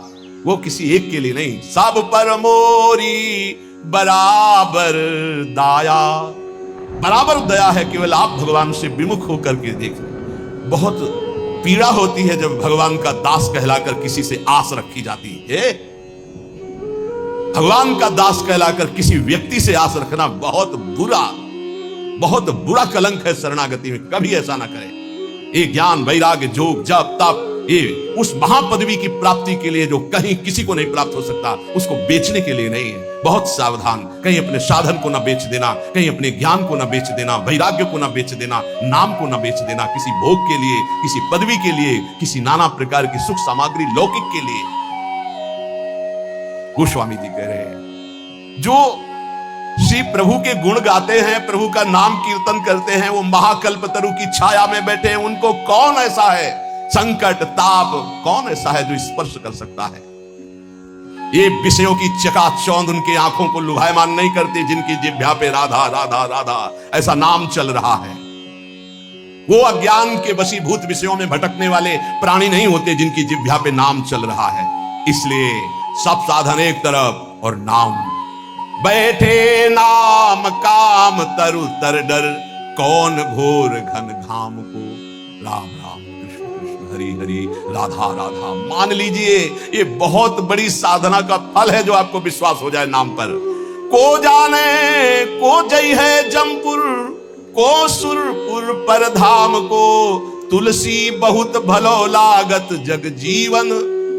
वो किसी एक के लिए नहीं, सब पर मोरी बराबर दाया। बराबर दया है, केवल आप भगवान से विमुख होकर के देख। बहुत पीड़ा होती है जब भगवान का दास कहलाकर किसी से आस रखी जाती है। भगवान का दास कहलाकर किसी व्यक्ति से आस रखना बहुत बुरा कलंक है शरणागति में। कभी ऐसा ना करें। ये ज्ञान वैराग्य जोग जप तप, ये उस महापदवी की प्राप्ति के लिए जो कहीं किसी को नहीं प्राप्त हो सकता, उसको बेचने के लिए नहीं है। बहुत सावधान, कहीं अपने साधन को ना बेच देना, कहीं अपने ज्ञान को ना बेच देना, वैराग्य को ना बेच देना, नाम को ना बेच देना, किसी भोग के लिए, किसी पदवी के लिए, किसी नाना प्रकार की सुख सामग्री लौकिक के लिए। गोस्वामी जी कह रहे हैं, जो श्री प्रभु के गुण गाते हैं, प्रभु का नाम कीर्तन करते हैं, वो महाकल्पतरु की छाया में बैठे हैं। उनको कौन ऐसा है, संकट ताप कौन ऐसा है जो स्पर्श कर सकता है? ये विषयों की चकाचौंध उनकी आंखों को लुभायमान नहीं करती, जिनकी जिह्वा पे राधा राधा राधा ऐसा नाम चल रहा है। वो अज्ञान के वशीभूत विषयों में भटकने वाले प्राणी नहीं होते, जिनकी जिह्वा पे नाम चल रहा है। इसलिए सब साधन एक तरफ और नाम। बैठे नाम काम तरु तर डर कौन घोर घन घाम को। राम राम कृष्ण कृष्ण हरि हरि राधा राधा। मान लीजिए ये बहुत बड़ी साधना का फल है जो आपको विश्वास हो जाए नाम पर। को जाने को जय है जमपुर, को सुरपुर पर धाम को। तुलसी बहुत भलो लागत जग जीवन,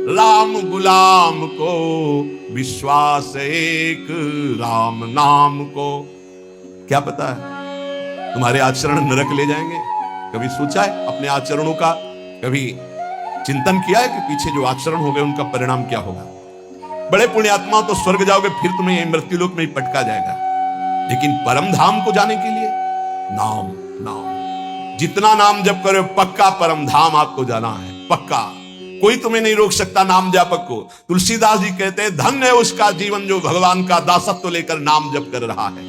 राम गुलाम को विश्वास एक राम नाम को। क्या पता है तुम्हारे आचरण नरक ले जाएंगे? कभी सोचा है अपने आचरणों का? कभी चिंतन किया है कि पीछे जो आचरण हो गए उनका परिणाम क्या होगा? बड़े पुण्यात्मा तो स्वर्ग जाओगे, फिर तुम्हें यही मृत्युलोक में ही पटका जाएगा। लेकिन परम धाम को जाने के लिए नाम नाम, जितना नाम जप करो पक्का परम धाम आपको जाना है, पक्का। कोई तुम्हें नहीं रोक सकता नाम जापक को। तुलसीदास जी कहते हैं, धन्य है उसका जीवन जो भगवान का दासत्व लेकर नाम जप कर रहा है।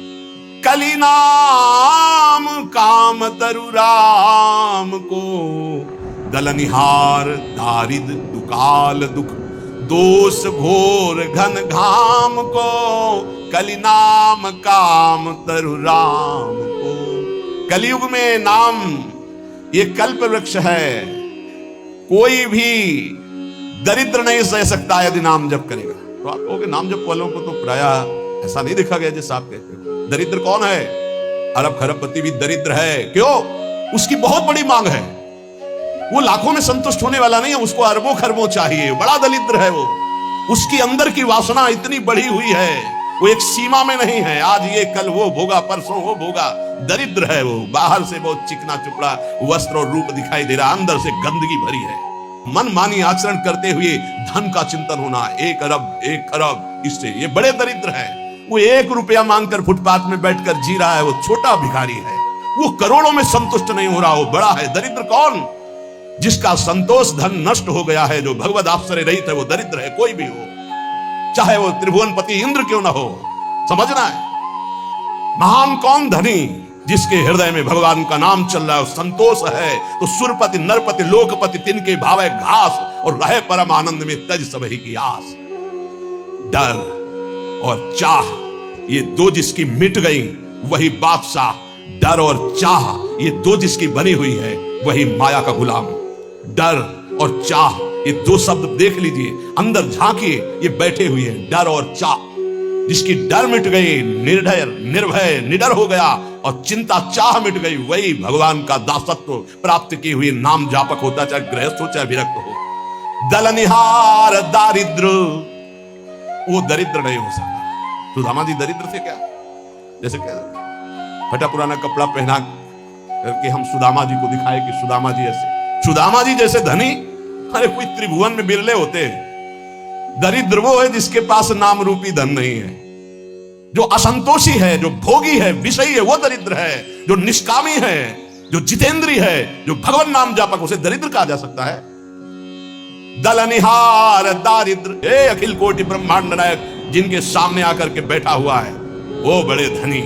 कली नाम काम तरु राम को, दलनिहार दारिद दुकाल दुख। दोष घोर घन घाम को, कलि नाम काम तरु राम को। कलयुग में नाम ये कल्प वृक्ष है, कोई भी दरिद्र नहीं सह सकता यदि नाम जप करेगा। तो आप कहोगे नाम जप वालों को तो प्रायः ऐसा नहीं देखा गया जैसा आप कहते हो। दरिद्र कौन है? अरब खरबपति भी दरिद्र है। क्यों? उसकी बहुत बड़ी मांग है, वो लाखों में संतुष्ट होने वाला नहीं है, उसको अरबों खरबों चाहिए, बड़ा दरिद्र है वो। उसकी अंदर की वासना इतनी बढ़ी हुई है, वो एक सीमा में नहीं है, आज ये कल वो भोगा, परसों वो भोगा। दरिद्र है वो, बाहर से बहुत चिकना चुपड़ा वस्त्र और रूप दिखाई दे रहा, अंदर से गंदगी भरी है। मन मानी आचरण करते हुए धन का चिंतन होना, 1 अरब 1 खरब, इससे ये बड़े दरिद्र है। वो 1 रुपया मांगकर फुटपाथ में बैठकर जी रहा है, वो छोटा भिखारी है। वो करोड़ों में संतुष्ट नहीं हो रहा, वो बड़ा है। दरिद्र कौन? जिसका संतोष धन नष्ट हो गया है, जो भगवद आश्रय रहित है, वो दरिद्र है। कोई भी हो, चाहे वो त्रिभुवनपति इंद्र क्यों ना हो, समझना है। महान कौन? धनी, जिसके हृदय में भगवान का नाम चल रहा है, संतोष है। तो सुरपति नरपति लोकपति तिनके भावे घास, और रहे परम आनंद में तज सबही की आस। डर और चाह ये दो जिसकी मिट गई, वही बादशाह। डर और चाह ये दो जिसकी बनी हुई है, वही माया का गुलाम। डर और चाह ये 2 शब्द देख लीजिए, अंदर झांकिए, ये बैठे हुए हैं। डर और चाह, जिसकी डर मिट गई, निर्भय निर्भय निडर हो गया, और चिंता चाह मिट गई, वही भगवान का दासत्व प्राप्त की हुई नाम जापक होता, चाहे गृहस्थ हो चाहे विरक्त हो। दलनिहार दारिद्र, वो दरिद्र नहीं हो सकता। सुदामा जी दरिद्र थे क्या? जैसे क्या फटा पुराना कपड़ा पहना करके हम सुदामा जी को दिखाए कि सुदामा जी ऐसे, सुदामा जी जैसे धनी अरे कोई त्रिभुवन में बिरले होते हैं। दरिद्र वो है जिसके पास नाम रूपी धन नहीं है, जो असंतोषी है, जो भोगी है, विषयी है, वो दरिद्र है। जो निष्कामी है, जो जितेंद्री है, जो भगवान नाम जापक, उसे दरिद्र कहा जा सकता है। दलनिहार दारिद्र, हे अखिल कोटि ब्रह्मांड नायक, जिनके सामने आकर के बैठा हुआ है, वो बड़े धनी।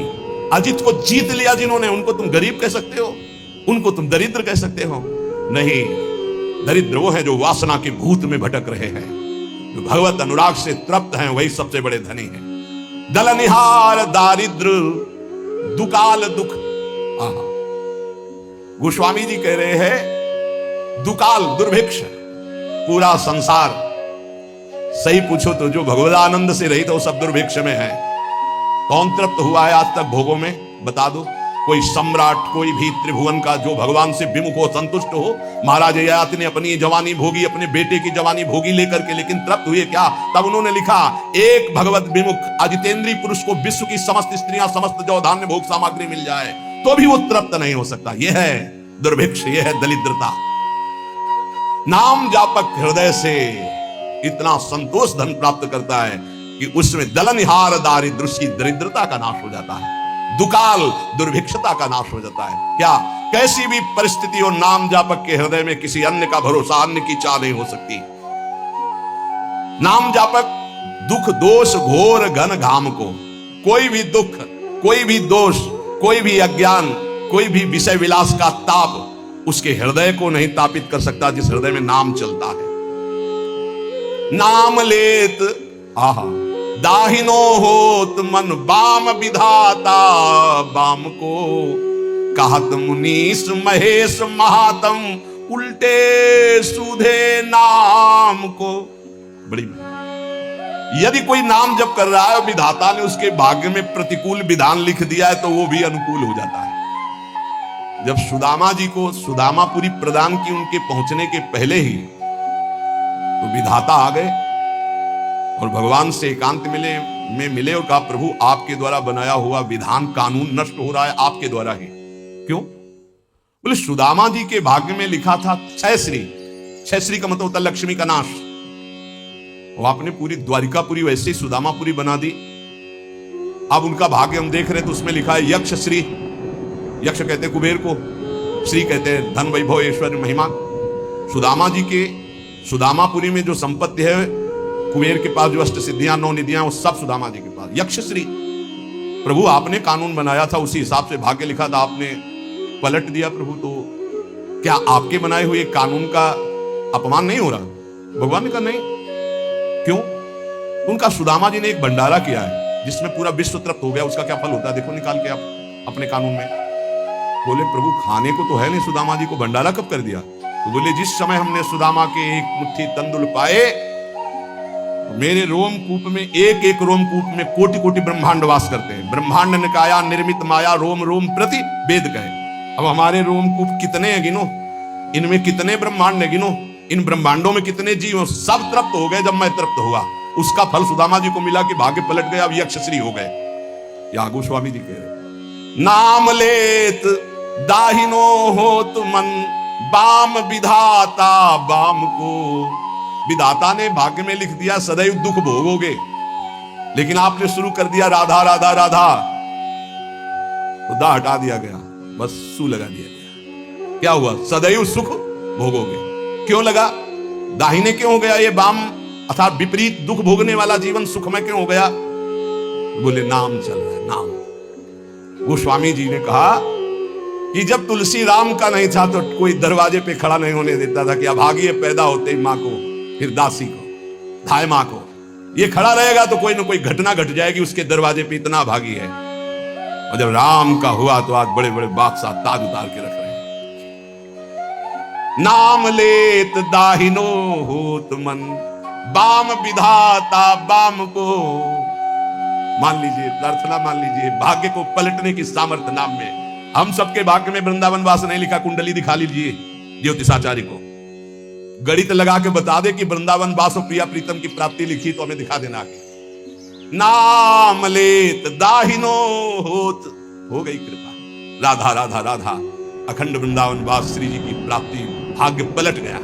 अजित को जीत लिया जिन्होंने, उनको तुम गरीब कह सकते हो? उनको तुम दरिद्र कह सकते हो? नहीं, दरिद्र वो है जो वासना के भूत में भटक रहे हैं, जो भगवत अनुराग से तृप्त हैं, वही सबसे बड़े धनी हैं। दलनिहार दारिद्र दुकाल दुख। गोस्वामी जी कह रहे हैं दुकाल दुर्भिक्ष, पूरा संसार सही पूछो तो जो भगवदानंद से रहित, वो सब दुर्भिक्ष में है। कौन तृप्त हुआ है आज तक भोगों में? बता दो। कोई सम्राट, कोई भी त्रिभुवन का जो भगवान से विमुख हो, संतुष्ट हो। महाराज ययाति ने अपनी जवानी भोगी, अपने बेटे की जवानी भोगी लेकर के, लेकिन तृप्त हुए क्या? तब उन्होंने लिखा, एक भगवत विमुख अजितेंद्रीय पुरुष को विश्व की समस्त स्त्रियां, समस्त जो धान्य भोग सामग्री मिल जाए तो भी वो तृप्त नहीं हो सकता। यह है दुर्भिक्ष, यह है दरिद्रता। नाम जापक हृदय से इतना संतोष धन प्राप्त करता है कि उसमें दलनिहार दारिद्र, उसकी दरिद्रता का नाश हो जाता है। दुकाल दुर्भिक्षता का नाश हो जाता है। क्या? कैसी भी परिस्थिति हो, नाम जापक के हृदय में किसी अन्य का भरोसा, अन्य की चाह नहीं हो सकती। नाम जापक दुख दोष घोर घन घाम को, कोई भी दुख, कोई भी दोष, कोई भी अज्ञान, कोई भी विषय विलास का ताप उसके हृदय को नहीं तापित कर सकता, जिस हृदय में नाम चलता है। नाम लेत आहा दाहिनो होत मन बाम विधाता, बाम को कहत मुनीस महेश महातम, उल्टे सूधे नाम को। बड़ी यदि कोई नाम जब कर रहा है, विधाता ने उसके भाग्य में प्रतिकूल विधान लिख दिया है, तो वो भी अनुकूल हो जाता है। जब सुदामा जी को सुदामापुरी प्रदान की उनके पहुंचने के पहले ही, तो विधाता आ गए और भगवान से एकांत मिले और कहा, प्रभु आपके द्वारा बनाया हुआ विधान कानून नष्ट हो रहा है आपके द्वारा ही। क्यों? बोले सुदामा जी के भाग्य में लिखा था क्षय श्री। क्षय श्री का मतलब होता है लक्ष्मी का नाश। वो आपने पूरी द्वारिकापुरी वैसे ही सुदामापुरी बना दी। अब उनका भाग्य हम देख रहे हैं तो उसमें लिखा है यक्ष श्री। यक्ष कहते हैं कुबेर को, श्री कहते हैं धन वैभव ऐश्वर्य महिमा। सुदामा जी के सुदामापुरी में जो संपत्ति है, कुबेर के पास जो अष्ट सिद्धियां 9 निधियां, वो सब सुदामा जी के पास। यक्ष श्री। प्रभु आपने कानून बनाया था, उसी हिसाब से भाग्य लिखा था, आपने पलट दिया प्रभु। तो क्या आपके बनाए हुए कानून का अपमान नहीं हो रहा? भगवान ने कहा नहीं, क्यों? उनका सुदामा जी ने एक भंडारा किया है जिसमें पूरा विश्व तृप्त हो गया, उसका क्या फल होता है देखो निकाल के आप अपने कानून में। बोले प्रभु खाने को तो है नहीं, सुदामा जी को भंडारा कब कर दिया? तो बोले जिस समय हमने सुदामा के एक मुट्ठी तंदुल पाए तो मेरे रोमकूप में, एक एक रोमकूप में कोटि कोटि ब्रह्मांड वास करते हैं। ब्रह्मांड निकाया निर्मित माया रोम रोम प्रति वेद कहे। अब हमारे रोमकूप कितने हैं गिनो, इनमें कितने ब्रह्मांड है गिनो, इन ब्रह्मांडों में कितने जीव, सब तृप्त हो गए। जब मैं तृप्त हुआ उसका फल सुदामा जी को मिला कि भाग्य पलट गया, अब यक्षश्री हो गए। या गोस्वामी जी कह रहे नाम लेत दाहिनो होत मन बाम विधाता बाम को। विधाता ने भाग्य में लिख दिया सदैव दुख भोगोगे, लेकिन आपने शुरू कर दिया राधा राधा राधा, तो दा हटा दिया गया, बस सू लगा दिया गया। क्या हुआ? सदैव सुख भोगोगे। क्यों लगा? दाहिने क्यों हो गया ये बाम अर्थात विपरीत दुख भोगने वाला जीवन सुखमय क्यों हो गया? बोले नाम चल रहा है, नाम। गोस्वामी जी ने कहा कि जब तुलसी राम का नहीं था तो कोई दरवाजे पे खड़ा नहीं होने देता था कि अभागी पैदा होते ही मां को, फिर दासी को, धाय मां को, ये खड़ा रहेगा तो कोई ना कोई घटना घट जाएगी, उसके दरवाजे पे इतना भागी है। और जब राम का हुआ तो आज बड़े बड़े बादशाह ताज उतार के रख रहे हैं। नाम लेत दाहिनो होत मन बाम विधाता बाम को। मान लीजिए, प्रार्थना मान लीजिए, भाग्य को पलटने की सामर्थ्य नाम में। हम सबके भाग्य में वृंदावन वास नहीं लिखा, कुंडली दिखा लीजिए ज्योतिषाचार्य को, गणित लगा के बता दे कि वृंदावन वास और प्रिया प्रीतम की प्राप्ति लिखी तो हमें दिखा देना आगे। नाम लेत दाहिनो होत, हो गई कृपा, राधा राधा राधा, अखंड वृंदावन वास श्री जी की प्राप्ति, भाग्य पलट गया।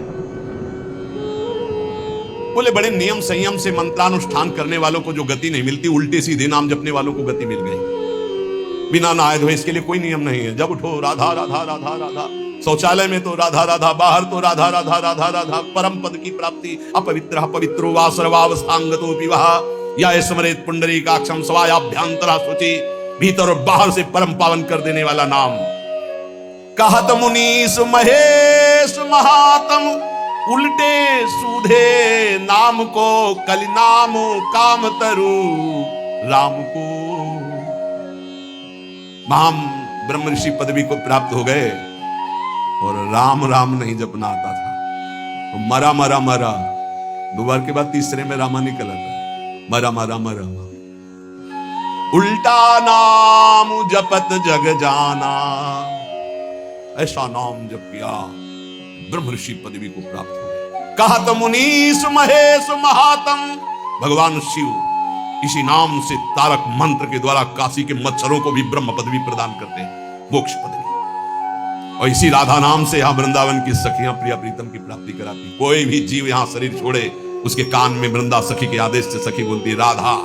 बोले बड़े नियम संयम से मंत्रानुष्ठान करने वालों को जो गति नहीं मिलती, उल्टे सीधे नाम जपने वालों को गति मिल गई। बिना नहाए धोए इसके लिए कोई नियम नहीं है। जब उठो राधा राधा राधा राधा, शौचालय में तो राधा राधा, बाहर तो राधा राधा राधा राधा, परम पद की प्राप्ति। अपवित्र पवित्रो वा सर्वावस्थांगतो विवाह या स्मरेत पुंडरीकाक्षम स्वायाभ्यांतरा शुचि। भीतर और बाहर से परम पावन कर देने वाला नाम। कहत मुनीस महेश महात्म उल्टे सूधे नाम को, कलि नाम काम तरु राम को। महाम ब्रह्म ऋषि पदवी को प्राप्त हो गए और राम राम नहीं जपना आता था तो मरा मरा मरा, दो बार के बाद तीसरे में रामा निकल आता, मरा मरा मरा। उल्टा नाम जपत जग जाना, ऐसा नाम जप किया ब्रह्म ऋषि पदवी को प्राप्त हो गए। कहत मुनीस महेश महात्म, भगवान शिव इसी नाम से तारक मंत्र के द्वारा काशी के मच्छरों को भी ब्रह्म पदवी प्रदान करते हैं, मोक्ष पदवी। और इसी राधा नाम से यहां वृंदावन की सखियां प्रिया प्रीतम की प्राप्ति कराती। कोई भी जीव यहां शरीर छोड़े उसके कान में वृंदा सखी के आदेश से सखी बोलती राधा,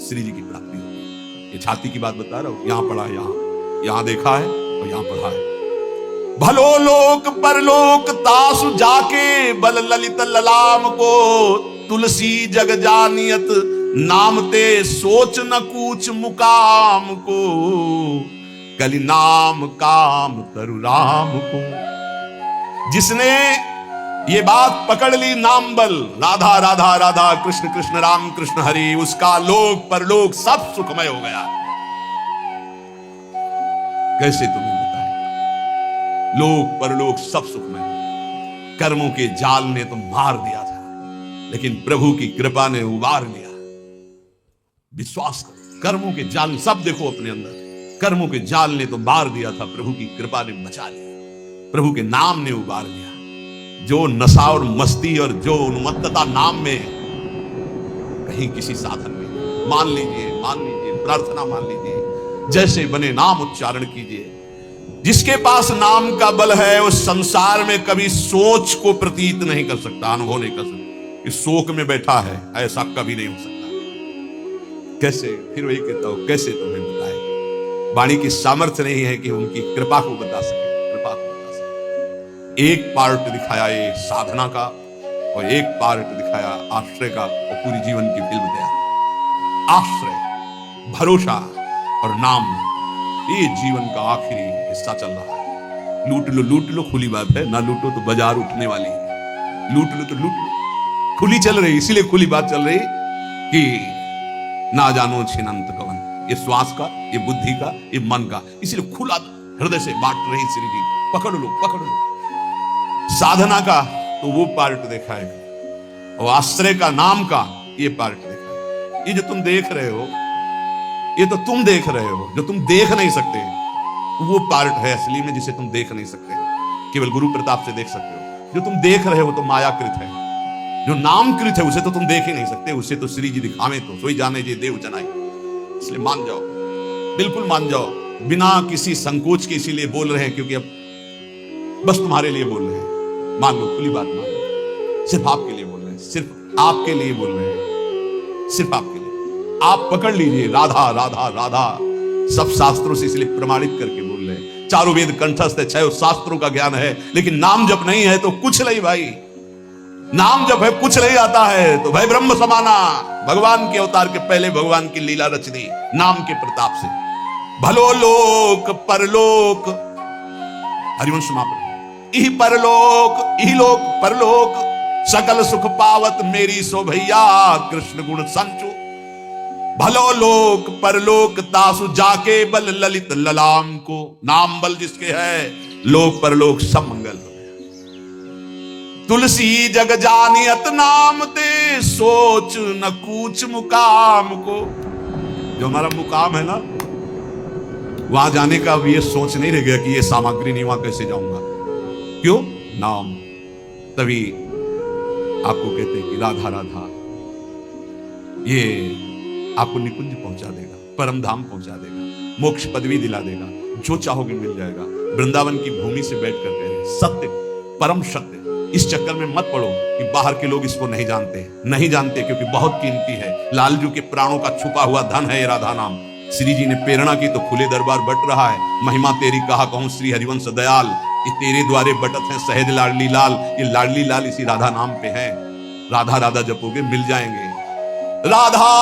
श्री जी की प्राप्ति होती। ये छाती की बात बता रहा हूं, यहां पढ़ा है, यहां देखा है और यहां पढ़ा है। भलो लोक परलोक तासु जाके बल ललित ललाम को, तुलसी जग जानियत नाम ते सोच न कूच मुकाम को, कलि नाम काम तरु राम को। जिसने ये बात पकड़ ली नाम बल, राधा राधा राधा कृष्ण कृष्ण राम कृष्ण हरि, उसका लोक परलोक सब सुखमय हो गया। कैसे तुम्हें बताएं, लोक परलोक सब सुखमय। कर्मों के जाल ने तो मार दिया था, लेकिन प्रभु की कृपा ने उबार लिया। विश्वास करो, कर्मों के जाल सब देखो अपने अंदर, कर्मों के जाल ने तो मार दिया था, प्रभु की कृपा ने बचा लिया, प्रभु के नाम ने उबार लिया। जो नशा और मस्ती और जो उन्मत्तता नाम में, कहीं किसी साधन में, मान लीजिए प्रार्थना मान लीजिए, जैसे बने नाम उच्चारण कीजिए। जिसके पास नाम का बल है उस संसार में कभी सोच को प्रतीत नहीं कर सकता, अनुभव नहीं कर सकता। इस शोक में बैठा है, ऐसा कभी नहीं हो सकता। कैसे? फिर वही कहता हूं, कैसे तुम्हें बताए। वाणी की सामर्थ्य नहीं है कि उनकी कृपा को बता सके, कृपा को बता सके। एक पार्ट दिखाया ये साधना का और एक पार्ट दिखाया आश्रय का, और पूरी जीवन की फिल्म तैयार। आश्रय, भरोसा और नाम, ये जीवन का आखिरी हिस्सा चल रहा है। लूट लो खुली बात है, ना लूटो तो बाजार उठने वाली है। लूट लो तो लूट लो, खुली चल रही, इसीलिए खुली बात चल रही कि ना जानो छिनंत कवन, ये श्वास का, ये बुद्धि का, ये मन का, इसीलिए खुला हृदय से बांट रही श्री जी। पकड़ लो, पकड़ लो। साधना का तो वो पार्ट देखा है, और आश्रय का, नाम का ये पार्ट देखा है। ये जो तुम देख रहे हो, ये तो तुम देख रहे हो, जो तुम देख नहीं सकते वो पार्ट है असली में, जिसे तुम देख नहीं सकते, केवल गुरु प्रताप से देख सकते हो। जो तुम देख रहे हो तो मायाकृत है, जो नामकृत है उसे तो तुम देख ही नहीं सकते, उसे तो श्री जी दिखावे तो सोई जाने जे देव जनाई। इसलिए मान जाओ, बिल्कुल मान जाओ, बिना किसी संकोच के इसीलिए बोल रहे हैं क्योंकि अब बस तुम्हारे लिए बोल रहे हैं। मान लो, खुली बात मान लो, सिर्फ आपके लिए बोल रहे हैं, सिर्फ आपके लिए बोल रहे हैं, सिर्फ आपके लिए। आप पकड़ लीजिए, राधा राधा राधा, सब शास्त्रों से इसलिए प्रमाणित करके बोल रहे हैं। चारों वेद कंठस्थ है, 6 शास्त्रों का ज्ञान है, लेकिन नाम जप नहीं है तो कुछ नहीं भाई। नाम जप है, कुछ नहीं आता है तो भाई ब्रह्म समाना। भगवान के अवतार के पहले भगवान की लीला रच दी नाम के प्रताप से। भलो लोक परलोक, हरिवंश समापन, इही परलोक, इही लोक परलोक, सकल सुख पावत मेरी सो भैया, कृष्ण गुण संचु। भलो लोक परलोक तासु जाके बल ललित ललाम को। नाम बल जिसके है, लोक परलोक सब मंगल हो गया। तुलसी जग जानियत नाम ते, सोच न कूच मुकाम को। जो हमारा मुकाम है ना, वहां जाने का अब ये सोच नहीं रह गया कि ये सामग्री नहीं, वहां कैसे जाऊंगा। क्यों? नाम। तभी आपको कहते हैं कि राधा राधा, ये आपको निकुंज पहुंचा देगा, परम धाम पहुंचा देगा, मोक्ष पदवी दिला देगा, जो चाहोगे मिल जाएगा। वृंदावन की भूमि से बैठ कर कह रहे, सत्य, परम सत्य। इस चक्कर में मत पड़ो कि बाहर के लोग इसको नहीं जानते, नहीं जानते क्योंकि बहुत कीमती है। लालजू के प्राणों का छुपा हुआ धन है ये राधा नाम। श्री जी ने प्रेरणा की तो खुले दरबार बट रहा है। महिमा तेरी कहा कहूं श्री हरिवंश दयाल, ये तेरे द्वारे बटत है सहज लाडली लाल। ये लाडली लाल इसी राधा नाम पे है। राधा राधा जपोगे मिल जाएंगे। राधा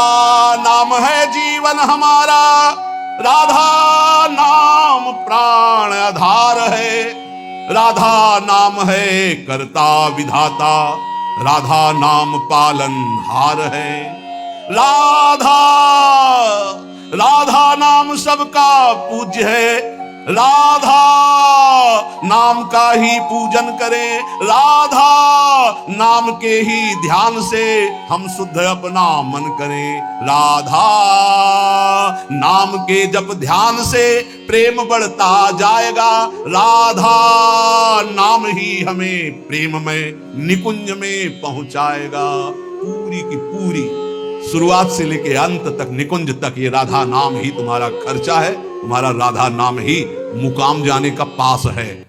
नाम है जीवन हमारा, राधा नाम प्राण आधार है, राधा नाम है कर्ता विधाता, राधा नाम पालन हार है। राधा राधा नाम सबका पूज्य है, राधा नाम का ही पूजन करें, राधा नाम के ही ध्यान से हम शुद्ध अपना मन करें। राधा नाम के जप ध्यान से प्रेम बढ़ता जाएगा, राधा नाम ही हमें प्रेम में निकुंज में पहुंचाएगा। पूरी की पूरी शुरुआत से लेके अंत तक, निकुंज तक ये राधा नाम ही तुम्हारा खर्चा है, तुम्हारा राधा नाम ही मुकाम जाने का पास है।